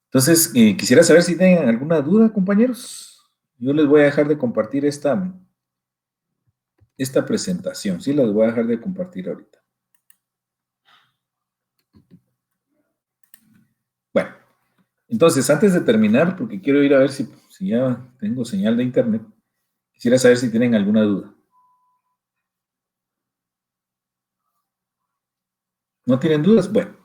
[SPEAKER 1] Entonces, quisiera saber si tienen alguna duda, compañeros. Yo les voy a dejar de compartir esta presentación, ¿sí? Las voy a dejar de compartir ahorita. Bueno, entonces, antes de terminar, porque quiero ir a ver si ya tengo señal de internet, quisiera saber si tienen alguna duda. ¿No tienen dudas? Bueno.